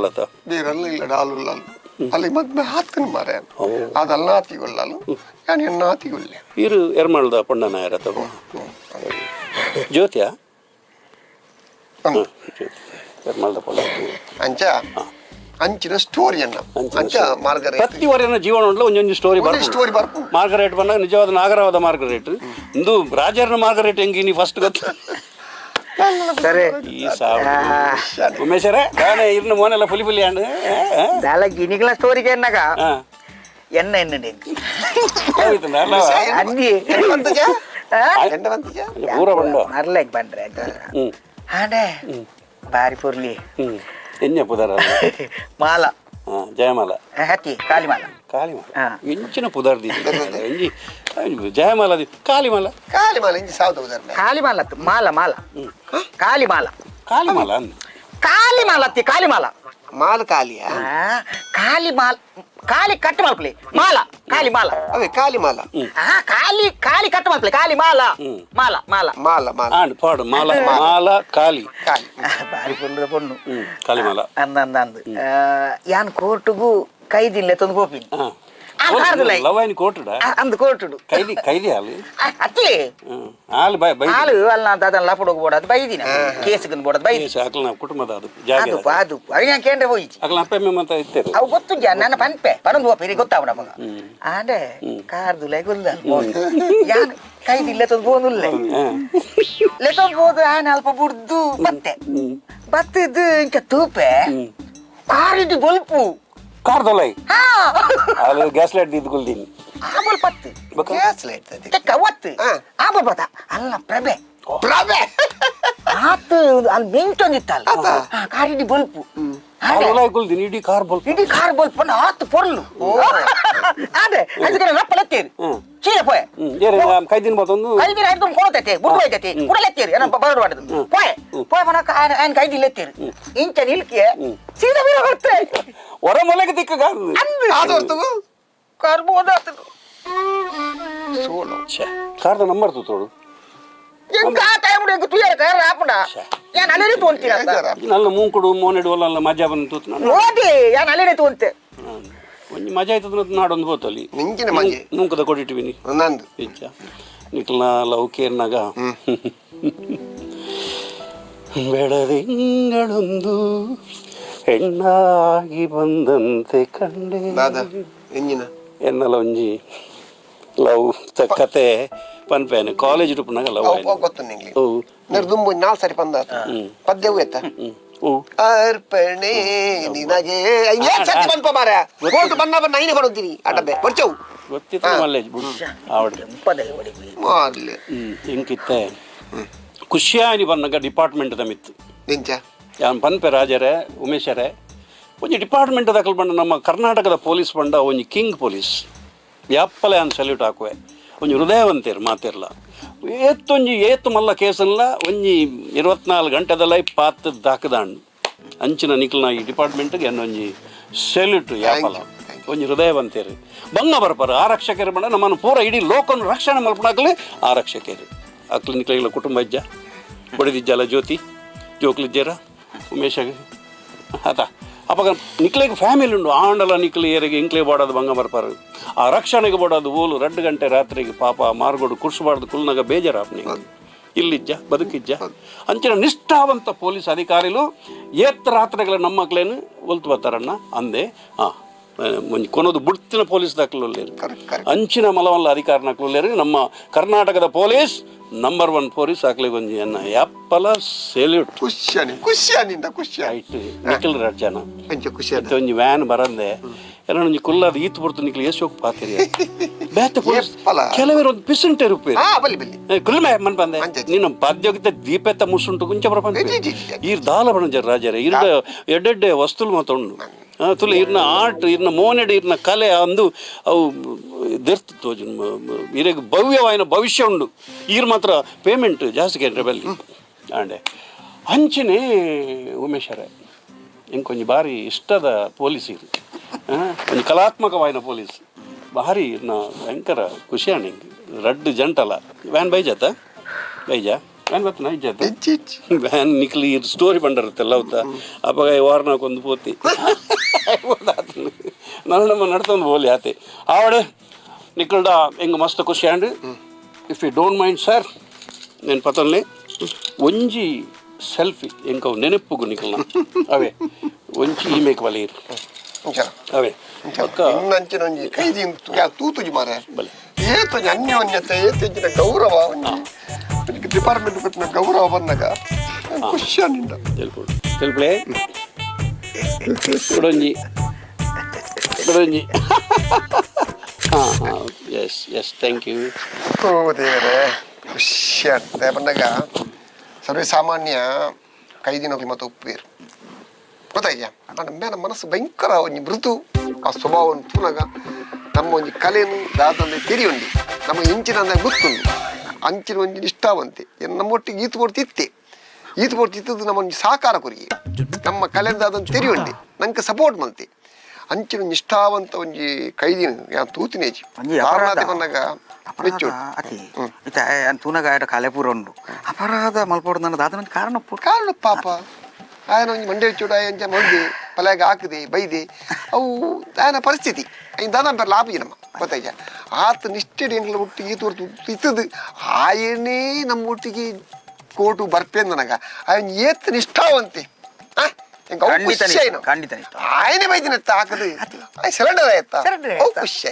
ಬೇರೆಲ್ಲ ಇಲ್ಲ ಡಾಲು ಅಲ್ಲಿ ಮದ್ಮೆ ಹಾಕ್ತೀನಿ ಮಾರೆ ಅದಲ್ಲ ನಾತಿಗೊಳ್ಳಲು ನಾನು ಹೆಣ್ಣು ನಾತಿಗೊಳ್ಳೆ ಇರು ಎರ್ಮಾಳ್ದ ಪೊಣ್ಣ ನಾಯರ ತಗೋ ಜ್ಯೋತಿಯ ಎರ್ಮಾಳ್ದ ಪೊಣ್ಣ ಅಂಚಿನ ಸ್ಟೋರಿಯನ್ನ ಅಂಚ ಮಾರ್ಗರೇಟ್ ಪ್ರತಿವರೆನ ಜೀವನ ಉಂಟು ಒಂದೊಂದು ಸ್ಟೋರಿ ಬರ್ಪು ಮಾರ್ಗರೇಟ್ ಬಂದಾಗ ನಿಜವಾದ ನಾಗರವಾದ ಮಾರ್ಗರೇಟ್ ಇಂದು ರಾಜರನ ಮಾರ್ಗರೇಟ್ ಹೆಂಗಿ ನೀ ಫಸ್ಟ್ ಗೊತ್ತ ಸರಿ ಈ ಉಮೇಶರೇ ಗಾನೆ ಇರ್ನ ಮೋನೆಲ್ಲ ಫುಲಿ ಅಂಡ್ ದಾಲಗಿ ನಿಗಲ ಸ್ಟೋರಿಗೆ ಎನ್ನಗ ಎನ್ನ ಎನ್ನನೆ ಅಂದಿ ಪೂರ ಬಂಡ ಮರ್ಲೆಗ್ ಬಂದ್ರೆ ಹಾಡೆ ಬಾರಿ ಪುರ್ಲಿ ಎನ್ನೆ ಪುದರ ಮಾಲ ಜಯಮಾಲ ಹತ್ತಿ ಕಾಲಿಮಾಲ ಎಂಚಿನ ಪುದರ್ದಿ ಜಯಮಾಲ ಕಾಲಿಮಾಲ ಇಂಚಿ ಸಾವ್ದ ಕಾಲಿಮಾಲ ಮಾಲ ಕಾಲಿಮಾಲ ಕಾಲಿಮಾಲ ಮಾಲ ಕಾಲಿಯಾ ಕಾಲಿ ಕಟ್ ಮಲ್ಪಲಿ ಮಾಲ ಕಾಲಿಮಾಲ ಅವೇ ಕಾಲಿಮಾಲ ಕಾಲಿ ಕಟ್ ಮಲ್ಪಲಿ ಕಾಲಿಮಾಲ ಮಾಲ ಪಾಡು ಮಾಲ ಕಾಲಿ ಬಾರಿ ಪುಲ್ಲ ಪೊಣ್ಣು ಕಾಲಿಮಾಲ ಅಂದಂದು ಯಾನ್ ಕೋರ್ಟ್ಗೂ ಕೈದಿಲ್ಲ ತಂದು ಹೋಪಿನಿ ಲವಾಯಿನ ಕೋರ್ಟುಡ ಅಂದು ಕೋರ್ಟುಡು ಕೈದಿ ಹಾಲು ಅತ್ತಿ ಹಾಲು ಹಾಲು ಅಲ್ಲ ಅದನ್ನ ಲಪಡ್ ಹೋಗ್ಬೋಡದು ಬೈದಿನ ಕೇಸಿಗೆ ಬೋಡದು ಬೈದಿ ಅಕ್ಲ ಕುಟುಂಬದ ಅದು ಅದು ಅವಿನ ಕೇಂದ್ರ ಹೋಯ್ತು ಅಕ್ಲ ಅಪ್ಪ ಮತ್ತೆ ಇತ್ತೇರು ಅವು ಗೊತ್ತು ನನ್ನ ಪನ್ಪೆ ಪನೊಂದು ಹೋಪಿರಿ ಗೊತ್ತಾವ ನಮಗ ಆಡೆ ಕಾರ್ದುಲೆ ಗೊಲ್ಲ ಯಾನ್ ಕೈದಿಲ್ಲ ತಂದು ಬೋನುಲ್ಲೆ ಲೆತೊಂದು ಬೋದು ಆನೆ ಅಲ್ಪ ಬುಡ್ದು ಬತ್ತಿದ್ದು ಇಂಕ ತೂಪೆ ಕಾರಿದ್ದು ಬಲ್ಪು ಕಾರ್ದೊಲೈ ಅಲ್ಲಿ ಗ್ಯಾಸ್ ಲೈಟ್ ದಿದ್ಕೊಳ್ತೀನಿ ಆಬಲ್ ಪತ್ತು ಗ್ಯಾಸ್ ಲೈಟ್ ಕವತ್ತು ಆಬಲ್ ಬತ್ತ ಅಲ್ಲ ಪ್ರಭೆ ಆತು ಅಲ್ಲಿ ಬೆಂಚೊಂದಿತ್ತಲ್ಲ ಕಾರಿದ್ದು ಬಲ್ಪು ಇಡೀ ಕಾರ್ ಬಲ್ಪ್ ಆತು ಪೊರ್ಲು ಅದೇ ಅದಕ್ಕೆ ರಪ್ಪಲೆತ್ತೇರಿ ಚೀಲ ಪೋಯ್ ಕೈದಿನ ಮತ್ತೊಂದು ಕೈದಿನ ಹಿಡ್ದು ಕೊಡತೈತೆ ಬುಡ್ಡು ಹೋಯ್ತೈತಿ ಕುಡಲೆತ್ತೇರಿ ಬರಡು ಮಾಡಿದ್ರು ಪೋಯ್ ಮನ ಆಯ್ನ ಕೈದಿಲ್ಲ ಎತ್ತೇರಿ ಇಂಚ ನಿಲ್ಕೆ ಸೀದಾ ಬೀರ ಬರ್ತೇ ಹೊರ ಮೊಲೆಗೆ ದಿಕ್ಕ ಕಾರ್ಬೋದ ಕಾರ್ದ ನಂಬರ್ ತೋಡು ನಲ್ಲ ಮೂಂಕುಡು ಮೋನೆಡು ಒಲ್ಲ ಮಜಾ ಬಂತು ನೋಡಿ ಯಾನ್ ಅಲ್ಲಿನೇ ತೋಂತೆ ಒಂಜಿ ಮಜಾ ಆಯ್ತದ ನಾಡೊಂದು ಬೋತಲ್ಲಿ ನಿಂಕಿನ ಮಜೆ ನೂಕದ ಕೊಟ್ಟಿಟ್ಟಿವಿನಿ ನಂದು ಇಚ್ಚ ನಿಕ್ಲನ ಲವ್ ಕೇರ್ನಾಗ ಬೆಳದಿಂಗಳೊಂದು ಹೆಣ್ಣಾಗಿ ಬಂದಂತೆ ಕಂಡೆ ಎಂಜಿನ ಎನ್ನಲ ಒಂಜಿ ಲವ್ ಕತೆ ಪನ್ಪೇನೆ ಕಾಲೇಜ್ ರೂಪನಾಗ ಲವ್ ಗೊತ್ತು ನಿಂಗೆ ನಿರ್ದುಂಬು 4 ಸರಿ ಬಂದ ಪದ್ಯವು ಎತ್ತ ಅರ್ಪಣೆ ನಿನಗೆ ಏನ್ ಸತಿ ಬಂಪ ಮಾರ ಕೋರ್ಟ್ ಬನ್ನ ನೈನೆ ಬರುತ್ತೀನಿ ಅಡ್ಡಬೆ ಬರ್ಚವು ಗೊತ್ತಿತ್ತು ಮಲ್ಲೇಜ್ ಬಿಡು ಆವಡ್ದೆ ಮಾಡ್ಲಿ ಇಂಕಿತ್ತೆ ಖುಷಿಯಾನಿ ಬನ್ನಗ ಡಿಪಾರ್ಟ್ಮೆಂಟ್ ದಮಿತ್ತು ನಿಂಚ ಯಾನ್ ಪನ್ಪೆ ರಾಜರೇ ಉಮೇಶರೇ ಒಂಜಿ ಡಿಪಾರ್ಟ್ಮೆಂಟ್ ದಾಖಲು ಬಂಡ ನಮ್ಮ ಕರ್ನಾಟಕದ ಪೊಲೀಸ್ ಬಂಡ ಒಂಜಿ ಕಿಂಗ್ ಪೊಲೀಸ್ ಯಾಪ್ಪಲೆ ಅನ್ ಸಲ್ಯೂಟ್ ಹಾಕುವೆ ಒಂಜಿ ಹೃದಯವಂತೇರು ಮಾತಿರ್ಲ ಏತ್ತು ಮಲ್ಲ ಕೇಸಲ್ಲ ಒಂಜಿ 24 ಗಂಟೆದಲ್ಲ ಪಾತ್ ದಾಕದಾಂಡು ಅಂಚಿನ ನಿಕ್ಲನ ಈ ಡಿಪಾರ್ಟ್ಮೆಂಟ್ಗೆ ಒಂಜಿ ಸೆಲ್ಯೂಟ್ ಯಾಪಲ ಒಂಜಿ ಹೃದಯವಂತೇರು ಬಂಗ ಬರ್ಪಾರ ಆರಕ್ಷಕರು ಬಂಡ ನಮ್ಮನ್ನು ಪೂರ ಇಡೀ ಲೋಕವನ್ನು ರಕ್ಷಣೆ ಮಲ್ಪನಾಗಲೇ ಆರಕ್ಷಕರು ಅಕ್ಲು ನಿಕ್ಲಿಗಳ ಕುಟುಂಬ ಇಜ್ಜ ಬಡಿದಿಜ್ಜಲ್ಲ ಜ್ಯೋತಿ ಜೋಕ್ಲಿಜ್ಜರ ಉಮೇಶಾಗ ಆತ ಅಪ್ಪ ನಿಕ್ಲಿಗೆ ಫ್ಯಾಮಿಲಿ ಉಂಡು ಆಂಡಲ ನಿಕ್ಲಿ ಏರಿಗೆ ಇಂಕ್ಲೆ ಬಾಡೋದು ಬಂಗ ಬರ್ಪಾರು ಆ ರಕ್ಷಣೆಗೆ ಬೋಡೋದು ಓಲು 2 ಗಂಟೆ ರಾತ್ರಿಗೆ ಪಾಪ ಮಾರ್ಗೋಡು ಕುರ್ಸ್ಬಾರ್ದು ಕುಲ್ನಾಗ ಬೇಜಾರಾಪ್ನಿ ಇಲ್ಲಿಜ್ಜ ಬದುಕಿಜ್ಜ ಅಂಚಿನ ನಿಷ್ಠಾವಂತ ಪೊಲೀಸ್ ಅಧಿಕಾರಿಲು ಏತ್ ರಾತ್ರಿಗಳ ನಮ್ಮ ಮಕ್ಳೇನು ಒಲ್ತು ಬರ್ತಾರಣ್ಣ ಅಂದೆ ಒಂಜಿ ಕೊನೋದು ಬುಡ್ತಿನ ಪೊಲೀಸ್ ದಾಖಲೆರು ಅಂಚಿನ ಮಲವಲ್ಲ ಅಧಿಕಾರನಕ್ಲೇರು ನಮ್ಮ ಕರ್ನಾಟಕದ ಪೊಲೀಸ್ ನಂಬರ್ 1 ಪೊಲೀಸ್ ಹಾಕ್ಲಿಕ್ಕೆ ಒಂಜಿ ಅನ್ನ ಯಾಪ್ಪಲ ಸೆಲ್ಯೂಟ್ ಆಯ್ತು ನಿಖಿಲ್ ರಾಜ್ಯನ ಒಂಜಿ ವ್ಯಾನ್ ಬರಂದೆ ಎಲ್ಲ ಒಂಜಿ ಕುಲ್ಲಾದ ಈತ್ ಬರ್ತು ನಿಖಿಲ್ ಎಷ್ಟು ಹೋಗಿ ಪಾತಿರಿ ಬೇತ ಪೊಲೀಸ್ ಕೆಲವರು ಒಂದು ಪಿಸಂಟೆ ರೂಪಾಯಿ ಕುಲ್ಮೆ ಮನ್ ಬಂದೆ ನೀನು ಬಾಧ್ಯೋಗಿದ್ದ ದೀಪೆತ್ತ ಮುಸುಂಟು ಕುಂಚ ಬರಪಂತ ಈರ್ ದಾಲ ಬಣ ರಾಜರೇ ಇರ್ದ ಎಡ್ಡೆಡ್ಡೆ ವಸ್ತುಲು ಮಾತೊಂಡು ತುಲೆ ಇರ್ನ ಆರ್ಟ್ ಇರ್ನ ಮೋನೆಡ್ ಇರ್ನ ಕಲೆ ಅಂದು ಅವು ದೆರ್ತು ಇರಗೆ ಭವ್ಯವಾಯಿನ ಭವಿಷ್ಯ ಉಂಡು ಈರ್ ಮಾತ್ರ ಪೇಮೆಂಟ್ ಜಾಸ್ತಿ ಕೇಂದ್ರ ಬೆಲ್ಲಿ ಆಂಡೆ ಅಂಚಿನೇ ಉಮೇಶರೇ ಇಂಕೊಂಜಿ ಭಾರಿ ಇಷ್ಟದ ಪೊಲೀಸ್ ಇದು ಒಂದು ಕಲಾತ್ಮಕವಾಯಿನ ಪೊಲೀಸ್ ಭಾರಿ ನಾ ಭಯಂಕರ ಖುಷಿ ಅಣ್ಣ ಹಿಂಗೆ ರಡ್ಡು ಜಂಟಲ್ಲ ವ್ಯಾನ್ ಬೈಜಾತ ಬೈಜಾ ವ್ಯಾನ್ ಬರ್ತನ ಇಜ್ಜಾತ ವ್ಯಾನ್ ನಿಕ್ಲಿ ಸ್ಟೋರಿ ಬಂಡಿರುತ್ತಲ್ಲ ಅವತ್ತ ಅಪ್ಪ ವಾರನಾಕೊಂದು ಪೋತಿ ನಮ್ಮ ನಡ್ತೊಂದು ಬೋಲಿ ಆತೆ ಆವಡೆ ನಿಕ್ಲ್ಡ ಹೆಂಗೆ ಮಸ್ತ್ ಖುಷಿ and if you don't mind sir నేను పతంలే ಒಂಜಿ ಸೆಲ್ಫಿ ಎಂಕವು ನೆನಪುಗು ನಿಕಲ್ನ ಅವೇ ಒಂಜಿ ಈಮೇಕ್ ವಲೀರ್ ಅವೇ ಪಕ್ಕ ಇನ್ನಂಚಿನ ಒಂಜಿ ಕೈದಿ ತೂತುಜಿ ಮಾರೆ ಏತು ಅನ್ಯೋನ್ಯತೆ ಏತಿನ ಗೌರವ ಡಿಪಾರ್ಟ್ಮೆಂಟ್ ಕೊಟ್ಟಿನ ಗೌರವ ಬಂದಾಗ ಖುಷಿಯಾನಿಂದ ತೆಲ್ಪಳೆ ಕೊಡೊಂಜಿ ಕೊಡೊಂಜಿ ಎಸ್ ಎಸ್ ಥ್ಯಾಂಕ್ ಯು ಓ ದೇವರೇ ಖುಷಿ ಆಗ್ತದೆ ಬಂದಾಗ ಸರ್ವೇ ಸಾಮಾನ್ಯ ಕೈದಿ ನೋಗ್ಲಿ ಮತ್ತೆ ಉಪ್ಪೇರು ಗೊತ್ತಾಯ್ಯ ನನ್ನ ಮನಸ್ಸು ಭಯಂಕರ ಒಂಜಿ ಮೃದು ಆ ಸ್ವಭಾವವನ್ನು ತೂನಾಗ ನಮ್ಮ ಒಂಜಿ ಕಲೆಯನ್ನು ದಾದಂದೆ ತೆರಿಯುಂಡಿ ನಮ್ಮ ಇಂಚಿನ ಗೊತ್ತುಂಡು ಅಂಚಿನ ಒಂಜಿ ನಿಷ್ಠಾವಂತೆ ನಮ್ಮೊಟ್ಟಿಗೆ ಈತು ಬೋಡ್ತಿತ್ತೆ ಈತು ಬೋಡ್ತಿತ್ತದು ನಮ್ಮ ಒಂಜಿ ಸಹಕಾರ ಕೊರಿಗೆ ನಮ್ಮ ಕಲೆ ದಾದಂತ ತೆರಿಯುಂಡಿ ನಂಗೆ ಸಪೋರ್ಟ್ ಮಲ್ತೆ ಅಂಚಿನ ನಿಷ್ಠಾವಂತ ಒಂಜಿ ಕೈದಿ ಯಾನ್ ತೂತಿನೇಜಿ ಕಾರಣಾತಿ ಬಂದಾಗ ತೂನಗ ಕಾಲೇಪುರ ಉಂಡು ಅಪರಾಧ ಮಲ್ಪೋಡು ನನ್ನ ದಾದನ ಕಾರಣ ಪಾಪ ఆయన ಒಂಜಿ ಮಂಡ್ಯ ಚೂಡ ಎಂಚ ಮಂದಿ ಪಲ್ಯಾಗ ಹಾಕದೆ ಬೈದೆ ಅವು ಆಯನ ಪರಿಸ್ಥಿತಿ ಐನ್ ದಾದನ ಪೇರ್ ಲಾಭ ನಮ್ಮ ಗೊತ್ತಾಯ್ತ ಆತ ನಿಷ್ಠೆಡಿ ಎಂಗ್ಲ ಒಟ್ಟಿಗೆ ಈತ ಹೊರ್ತು ಇತ್ತದು ಆಯನೇ ನಮ್ಮ ಒಟ್ಟಿಗೆ ಕೋಟು ಬರ್ಪೇನ್ ನನಗ ಆಯನ್ ಏತ್ ನಿಷ್ಠಾವಂತೆ ఆయనే బయట తాకదు సిలిండర్ అయ్యా ఖుషి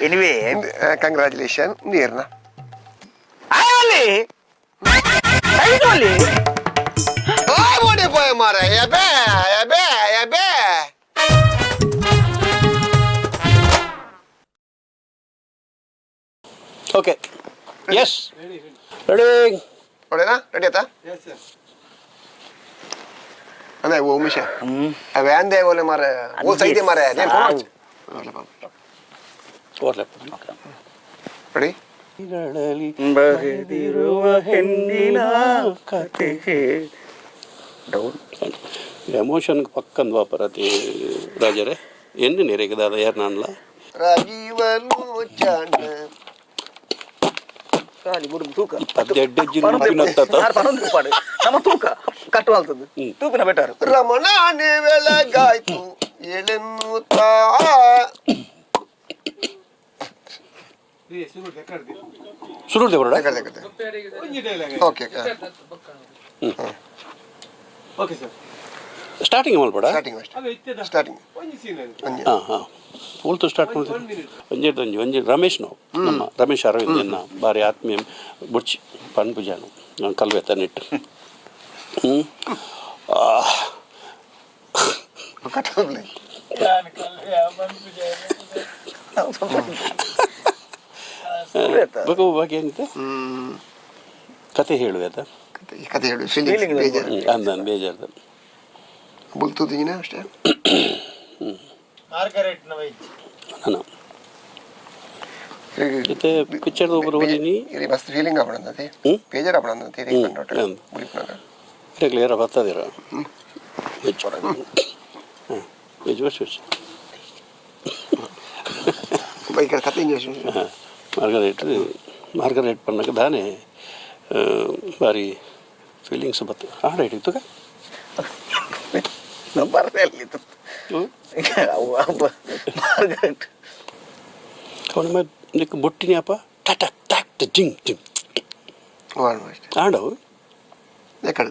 ఎనివే కంగ్రాచులేషన్ నీర్న ఓడిపోయా మారా ఎబే ఎబే ఎబే ఓకే ఎస్ రెడీ రెడీనా రెడీ అత్తా ಅದೇ ಓ ಮಿಷ ಅವೆ ಅಂದೆ ಓಲೆ ಮಾರೆ ಓ ಸೈದೆ ಮಾರೆ ನೇನ್ ಫೋನ್ ರೆಡಿ ಬರೆದಿರುವ ಹೆಣ್ಣಿನ ಕತೆ ಡೌನ್ ಎಮೋಷನ್ಗೆ ಪಕ್ಕಂದು ವಾಪರತಿ ರಾಜರೇ ಎನ್ನು ನೆರೆಗದಾದ ಯಾರು ನಾನ್ಲ ರಾಜೀವನು ಚಾಂಡ ತೂಪಿನ ಬೆಟ್ಟಾರು ರಮಣಾನೆ ಬೆಳಗಾಯ್ತು ಎಳೆನ್ನುತ್ತಾ ಸುರುಳ್ದೆ ಬರೋಡ ಓಕೆ ಓಕೆ ಸರ್ ಸ್ಟಾರ್ಟಿಂಗ್ ಮಲ್ಪಡ ಸ್ಟಾರ್ಟಿಂಗ್ ಅಷ್ಟೇ ಸ್ಟಾರ್ಟಿಂಗ್ ಹಾಂ ಹಾಂ ಪೂಲ್ತು ಸ್ಟಾರ್ಟ್ ಮಾಡ್ತೀವಿ ಒಂಜಿ ರಮೇಶ್ ನಾವು ನಮ್ಮ ರಮೇಶ್ ಅರವಿಂದ್ ಎನ್ನ ಭಾರಿ ಆತ್ಮೀಯ ಬುಡ್ಚಿ ಪಣ್ ಪೂಜಾನು ಕಲ್ವೆತ್ತ ನೆಟ್ಟು ಬಾಕಿ ಏನಿದೆ ಕತೆ ಹೇಳುವೆ ಕತೆ ಹೇಳು ಅಂದ ಬೇಜಾರ್ದ ಬುಲ್ತುದಿನ ಅಷ್ಟೇ ನಾನು ಮತ್ತೆ ಪಿಕ್ಚರ್ ಒಬ್ಬರು ಓದಿನಿ ಇಲ್ಲಿ ಮಸ್ತ್ ಫೀಲಿಂಗ್ ಆಗ್ಬಿಡಂತೆ ಬೇಜಾರು ಆಗ್ಬಿಡಂತೆ ಕ್ಲಿಯರ್ ಬರ್ತದಿರ ಹೆಚ್ಚು ఇక్కడ కథ ఏం చేసి మార్గరేట్ పన్నాక దానే భారీ ఫీలింగ్స్ బತ್ತ ఆడేటిತ್ತು ಅವನ ಮೇಲೆ ನಿಕ್ಕ ಬೊಟ್ಟಿನಿ ಅಪ್ಪ ಟಟ ಟಟ್ ಜಿಂಗ್ ಜಿಂಗ್ ಆಡವು ఎక్కడ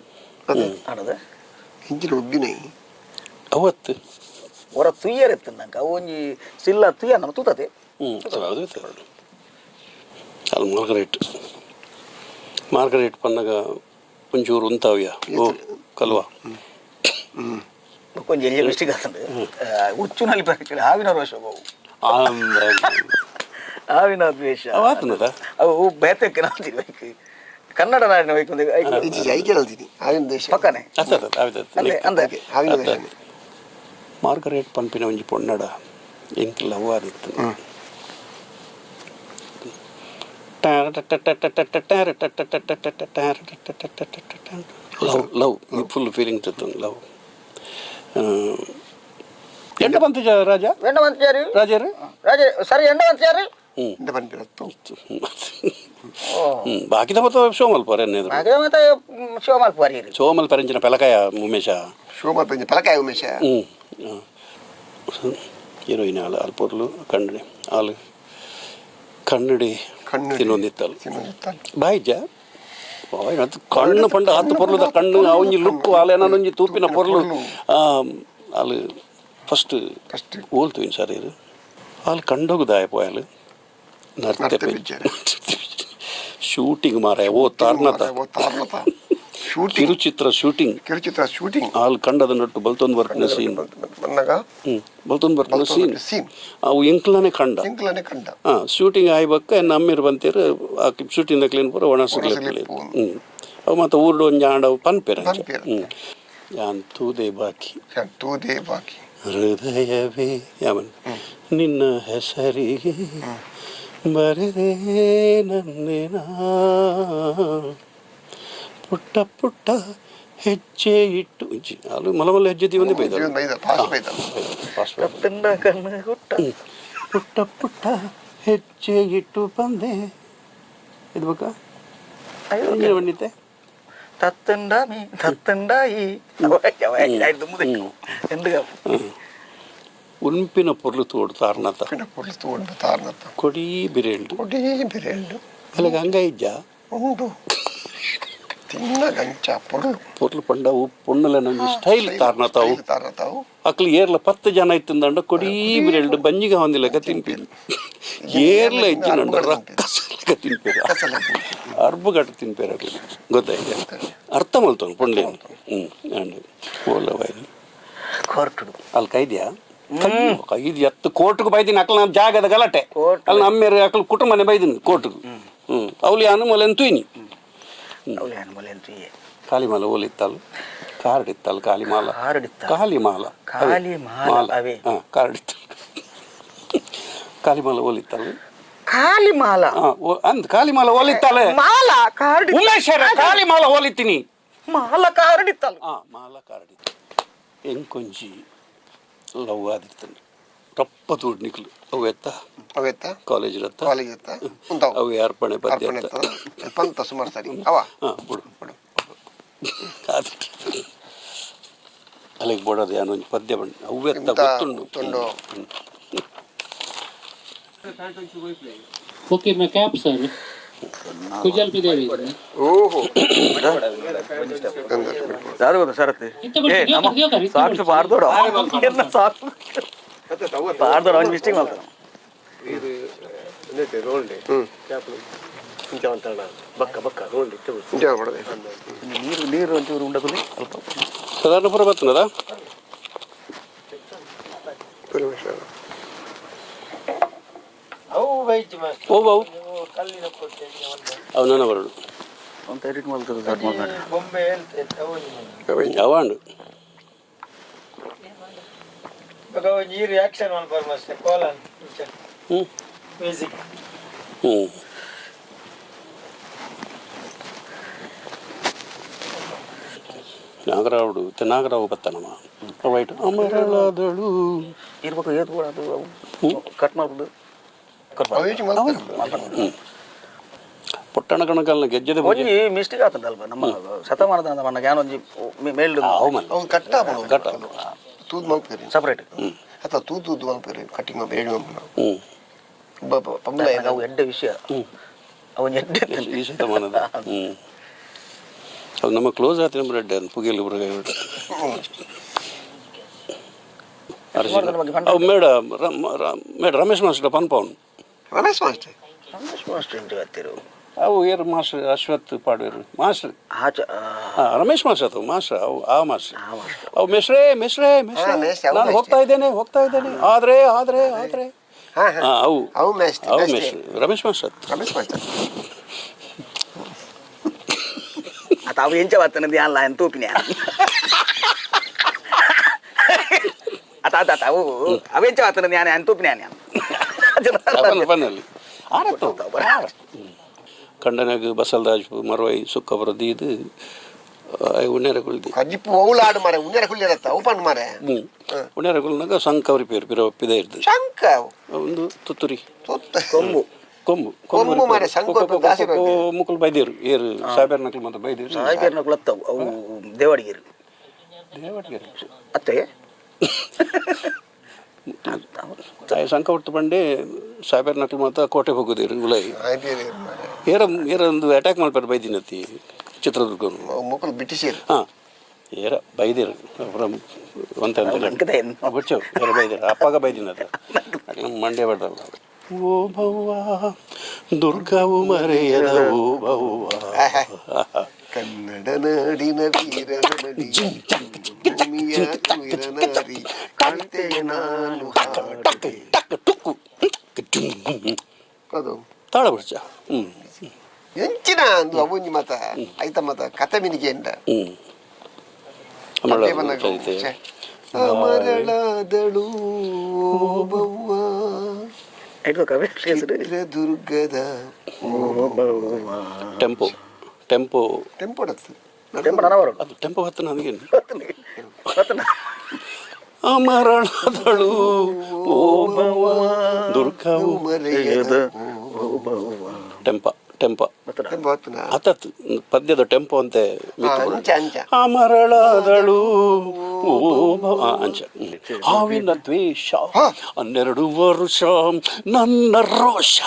ಆಡದ ಇಂಜಿನ್ ಉದ್ದಿನೈ ಅವತ್ತು ಹೊರ ತುಯ್ಯರೆತ್ತಂಕ ಒಂಜಿ ಸಿಲ್ಲ ತುಯ್ಯ ನಮ್ಮ ತೂತತೆ ಅದು ಮಾರ್ಗರೇಟ್ ಪನ್ನಗ ಒಂಚೂರು ಉಂತಾವ್ಯ ಓ ಕಲ್ವಾ ಕೊಂಚ ಎಲ್ಲಿ ಮಿಸ್ಟೇಕ್ ಆಗ್ತದೆ ಹುಚ್ಚುನಲ್ಲಿ ಪರೀಕ್ಷೆ ಹಾವಿನ ರೋಷ ಹಾವಿನ ದ್ವೇಷ ಅವು ಬೇತಕ್ಕೆ ನಾವು ಕನ್ನಡ ನಾಡಿನ ಪಕ್ಕನೆ ಮಾರ್ಗರೇಟ್ ಪಂಪಿನ ಒಂಜಿ ಪೊನ್ನಡ ಎಂಕ್ ಲವ್ ಆದಿತ್ತು ಲವ್ ಲವ್ ಫುಲ್ ಫೀಲಿಂಗ್ ತಿತ್ತು ಲವ್ ಎಂಡ ಬಂತು ರಾಜ ಎಂಡ ಬಂತು ರಾಜರು ರಾಜ ಸರಿ ಎಂಡ ಬಂತು ಯಾರು ಬಾಕಿದ ಮತ್ತು ಶೋಮಲ್ ಪರೆನ್ನೆದು ಶಿವಮಾಲ್ ಪರಿ ಶೋಮಲ್ ಪರಂಜಿನ ಪೆಲಕಾಯ ಉಮೇಶ ಶೋಮಲ್ ಪರಂಜಿ ಪಲಕಾಯ ಉಮೇಶ ಹೀರೋಯಿನ್ ಆಳು ಅಲ್ಪೊರ್ಲು ಕನ್ನಡಿ ಆಳು ಕನ್ನಡಿ ತಿನ್ನೊಂದಿತ್ತಲು ಬಾಯಿಜ್ಜ ಅದು ಕಣ್ಣು ಪಂಡ ಹತ್ತು ಪೊರ್ಲುದ ಕಣ್ಣು ಅವನಿ ಲುಕ್ಕು ಆಲೇನೊಂಜಿ ತೂಪಿನ ಪೊರ್ಲು ಆಳು ಫಸ್ಟ್ ಓಲ್ತು ಇನ್ ಸರ್ ಇದು ಆಳು ಕಂಡೋಗುದಾಯ ಪೋಯಲು ನರ್ತೆ ಶೂಟಿಂಗ್ ಮಾರಾಯ ಓ ತಾರ್ನತ ಕಿರುಚಿತ್ರ ಶೂಟಿಂಗ್ ಆಲ್ ಕಂಡದ ನಟ್ಟು ಬಲ್ತೊಂದು ಬರ್ತಿನ ಸೀನ್ ಬಲ್ತೊಂದು ಬರ್ತಿನ ಸೀನ್ ಅವು ಎಂಕ್ಲನೆ ಕಂಡ ಶೂಟಿಂಗ್ ಆಯ್ಬಕ್ಕ ಎನ್ನ ಅಮ್ಮಿರು ಬಂತೀರು ಆ ಶೂಟಿಂಗ್ ಕ್ಲೀನ್ ಪೂರ ಒಣಸುಗ್ಲೆ ಅವು ಮತ್ತೆ ಊರ್ಡು ಒಂಜಿ ಆಂಡವು ಪನ್ಪೆರ ಯಾನ್ ತೂದೇ ಬಾಕಿ ಹೃದಯವೇ ಯಾವನ್ ನಿನ್ನ ಹೆಸರಿಗೆ ಬರೆದೇ ನನ್ನೆನಾ ಪುಟ್ಟ ಪುಟ್ಟ ಹೆಜ್ಜೆ ಇಟ್ಟು ಅಲ್ಲ ಮಲಮಲ್ಲ ಹೆಜ್ಜೆ ತೀವಂದಿ ಬೈದ ಪುಟ್ಟ ಪುಟ್ಟ ಹೆಜ್ಜೆ ಇಟ್ಟು ಬಂದೆ ಇದು ಬೇಕಾ ಬಂದಿತ್ತೆ ಉನ್ಪಿನ ಪೊರ್ಲು ತೋಡು ತಾರ್ನತ ಕೊಡಿ ಬಿರೇಳ್ದು ಅಲ್ಲಿಗೆ ಹಂಗ ಇಜ್ಜ ಪೊರ್ಲು ಪಂಡ ಪೊಣ್ಣಲ ನಮ್ಗೆ ಸ್ಟೈಲ್ ತಾರ್ನತಾವು ಅಕ್ಲು ಏರ್ಲ 10 ಜನ ಇತ್ತಂದಂಡ ಕೊಡಿ ಬಿರೇಳ್ದು ಬಂಜಿಗೆ ಹೊಂದಿಲ್ಲಕ ತಿನ್ಪಿರು ಏರ್ಲ ಇಜ್ಜಿನಂಡ ರಕ್ಕಸಲಕ ತಿನ್ಪೇರು ಅರ್ಬಗಟ್ಟ ತಿನ್ಪೇರು ಅಕ್ಲಿ ಗೊತ್ತಾಯ್ತು ಅರ್ಥ ಮಲ್ತಾನು ಪೊಂಡೇನು ಅಂಡು ಓಲವಾಯ್ತು ಅಲ್ಲಿ ಕೈದ್ಯಾ ಇದು ಎತ್ತು ಕೋರ್ಟ್ಗೆ ಬೈದಿನಿ ಅಕ್ಲ ನಾನು ಜಾಗದ ಗಲಾಟೆ ಅಲ್ಲಿ ನಮ್ಮೇರು ಅಕ್ಲು ಕುಟುಂಬನೇ ಬೈದಿನಿ ಕೋರ್ಟ್ಗೆ ಅವಲಿ ಅನುಮಲೆನ್ ತುಯ್ನಿ ಕಾಲಿಮಾಲ ಓಲಿತ್ತಲ್ಲ ಕಾರ್ಡಿತ್ತಲ್ಲ ಕಾಲಿಮಾಲ ಕಾರ್ಡಿತ್ತು ಕಾಲಿಮಾಲ ಓಲಿತ್ತಲ್ಲ ಕಾಲಿಮಾಲ ಓಲಿತ್ತಲ್ಲ ಉಮೇಶರ ಕಾಲಿಮಾಲ ಓಲಿತ್ತೀನಿ ಮಾಲ ಕಾರ್ಡಿತ್ತಲ್ಲ ಮಾಲ ಕಾರ್ಡಿತ್ತು ಎಂಕೊಂಜಿ ಲವ್ ಆದಿರ್ತಾನೆ ರಪ್ಪ ತೋಡ್ ನಿಕ್ಲು ಅವೆತ್ತ ಕಾಲೇಜ್ ಅವು ಅರ್ಪಣೆ ಪಂತ ಸುಮಾರು ಸರಿ ಅವ ಅಲ್ಲಿಗೆ ಬೋಡೋದು ಏನೊಂದು ಪದ್ಯ ಬಂದು ಅವೆತ್ತ ಗೊತ್ತುಂಡು ओके मैं कैब सर ಓಹೋ ಯಾರು ಗೊತ್ತಾ ಸರತಿ ಸಾಕ್ಷಿ ಪಾರ್ದೋಡು ಸಾಕು ಪಾರ್ದೋಡು ಅವ್ನು ಮಿಸ್ಟೇಕ್ ಮಾಡ್ತಾನೆ ನೀರು ಒಂಚೂರು ಉಂಡದಲ್ಲಿ ಸ್ವಲ್ಪ ಸಾಧಾರಣ ಪುರ ಬರ್ತನದ ಓ ಬಾವು ಅವು ನನ್ನ ಬರಡು ಅಂತ ಎಡಿಟ್ ಮಾಡ್ತಾರೆ ಸ್ಟಾರ್ಟ್ ಮಾಡ್ತಾರೆ ಅವಾಂಡು ಹ್ಞೂ ನಾಗರಾವುಡು ನಾಗರಾವು ಬತ್ತಾನಮ್ಮ ವೈಟ್ ಅಮರಳದಳು ಇರ್ಬೇಕು ಏದು ಕೂಡ ಅದು ಕಟ್ ಮಾಡ್ಬೋದು ಪೊಟ್ಟಣ ಕಣಕಲ್ನ ಗೆಜ್ಜೆದ ಒಂಜಿ ಮಿಸ್ಟೇಕ್ ಆಗ್ತದಲ್ವ ನಮ್ಮ ಶತಮಾನದ ಮಣ್ಣ ಜ್ಞಾನ ಒಂಜಿ ಮೇಲ್ಡು ತೂದು ಮಲ್ಪೇರಿ ಸಪ್ರೇಟ್ ಅಥವಾ ತೂದು ಮಲ್ಪೇರಿ ಕಟ್ಟಿಂಗ್ ಬೇಡ ಅವು ಎಡ್ಡೆ ವಿಷಯ ಅವನ್ ಎಡ್ಡೆ ಈ ಶತಮಾನದ ಅದು ನಮ್ಮ ಕ್ಲೋಸ್ ಆಯ್ತು ನಮ್ಮ ರೆಡ್ಡೆ ಅಂತ ಪುಗಿಯಲ್ಲಿ ಬುರ್ಗ ಮೇಡ ರಮೇಶ್ ಮಾಸ್ಟರ್ ಪನ್ಪವನ್ ರಮೇಶ್ ಮಾಸ್ಟರ್ ಅವು ಏರು ಮಾಸ್ಟರ್ ಅಶ್ವಥ್ ಪಾಡೇರು ಮಾಸ್ಟರ್ ರಮೇಶ್ ಮಾಸ್ಟರ್ ಅದು ಮಾಸ್ಟರ್ ಅವು ಆ ಮಾಸ್ಟರ್ ಅವು ಮೆಸ್ರೇ ಮೆಸ್ರೇ ಮೆಸ್ರೇ ನಾನು ಹೋಗ್ತಾ ಇದ್ದೇನೆ ಆದ್ರೆ ಅವು ಅವು ಮೆಸ್ರ್ ರಮೇಶ್ ಮಾಸ್ಟರ್ आता अव यांच्या वाचन ध्यान लायन तो पिण्या आता आता आता अव यांच्या वाचन ध्यान आणि तो पिण्या ಕಂಡನಾಗ ಬಸವರಾಜ್ ಮರವೈ ಸುಕ್ಕ ಬರದಿ ಇದು ಉಣ್ಣೆರ ಕುಳ್ದಿ ಅಜ್ಜಿಪ್ಪು ಓಲಾಡು ಮಾರೆ ಉಣ್ಣೆರ ಕುಳ್ಳಿರತ್ತ ಓಪನ್ ಮಾರೆ ಉಣ್ಣೆರ ಕುಳ್ನಾಗ ಸಂಕ ಅವ್ರ ಪೇರು ಪಿರ ಪಿದೆ ಇರ್ತದೆ ಶಂಕ ಒಂದು ತುತ್ತೂರಿ ಕೊಂಬು ಕೊಂಬು ಕೊಂಬು ಮಾರೆ ಸಂಕ ಮುಕ್ಕಲು ಬೈದೇರು ಏರು ಸಾಬೇರ್ ನಕಲು ಮತ್ತೆ ಬೈದೇರು ಸಾಬೇರ್ ನಕಲು ಅತ್ತವು ಅವು ದೇವಾಡಿಗೇರು ಅತ್ತೆ ಸಂಕ ಹೊಟ್ಟು ಬಂಡೆ ಸಾಬೇರ್ ನಕಲು ಮತ್ತೆ ಕೋಟೆ ಹೋಗೋದಿರು ಗುಲೈ ಏರ ಒಂದು ಅಟ್ಯಾಕ್ ಮಾಡ್ತಾರೆ ಬೈದಿನತಿ ಚಿತ್ರದುರ್ಗ ಮುಕ್ಕಲು ಬ್ರಿಟಿಷರು ಹಾಂ ಏರ ಬೈದಿರು ಅಂತ ಗೊಚ್ಚವು ಏರ ಬೈದಿರು ಅಪ್ಪಾಗ ಬೈದಿನದ ಮಂಡ್ಯ ಬಡ್ದಲ್ಲ ಓ ಬವ್ವ ದುರ್ಗಾವು ಮರೆಯದ ಓ ಬವ್ವ ಕನ್ನಡ ನಾಡಿನ ವೀರನಡಿ ಭೂಮಿಯ ವೀರನಾರಿ ಕಾಣ್ತೆ ನಾನು ಹಾಡುತ್ತೆ ಅದು ತಾಳ ಬಿಡ್ಚ ಎಂಚಿನ ಅಂದು ಅವೊಂಜಿ ಮಾತ ಐತ ಮಾತ ಕತೆ ಮಿನಿಗೆ ಎಂಡ ಅಮರಳಾದಳು ಬವ್ವ ದುರ್ಗದ ಟೆಂಪೋ ಟೆಂಪೋ ಟೆಂಪೋ ಅದು ಟೆಂಪೋ ಹತ್ತು ನನಗೆ ಅಮರಳಾದಳು ಓ ಬವ್ವ ದುರ್ಗಾವು ಮರೆಯದ ಟೆಂಪ ಟೆಂಪ ಹತ್ತತ್ತು ಪದ್ಯದ ಟೆಂಪೋ ಅಂತೆ ಅಮರಳಾದಳು ಅಂಚ ಹಾವಿನ ದ್ವೇಷ 12 ವರುಷ ನನ್ನ ರೋಷ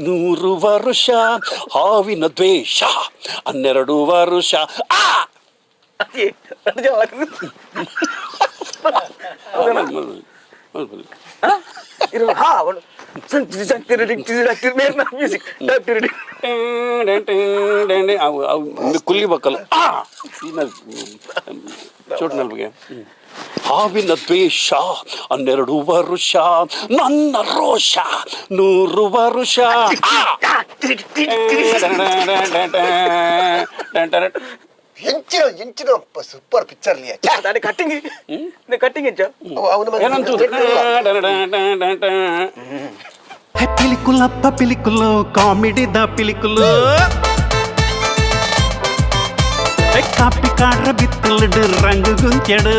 100 ವರುಷ ಹಾವಿನ ದ್ವೇಷ 12 ವರುಷ ಕುಲ್ಲಿ ಬಕ್ಕಲ್ಲ ಚೋಟ್ನಲ್ಲಿ ಬಗ್ಗೆ ಹಾವಿನ ದ್ವೇಷ 12 ವರುಷ ನನ್ನ ರೋಷ 100 ವರುಷ ಎಂಚಿನ ಸೂಪರ್ ಪಿಕ್ಚರ್ ಕಟ್ಟಿಂಗ್ ಕಟ್ಟಿಂಗ್ పిలికులప్ప పిలికులు కామెడీ దా పిలికులు కాపీ కాడ్ర బిత్తులుడు రంగు గుంచెడు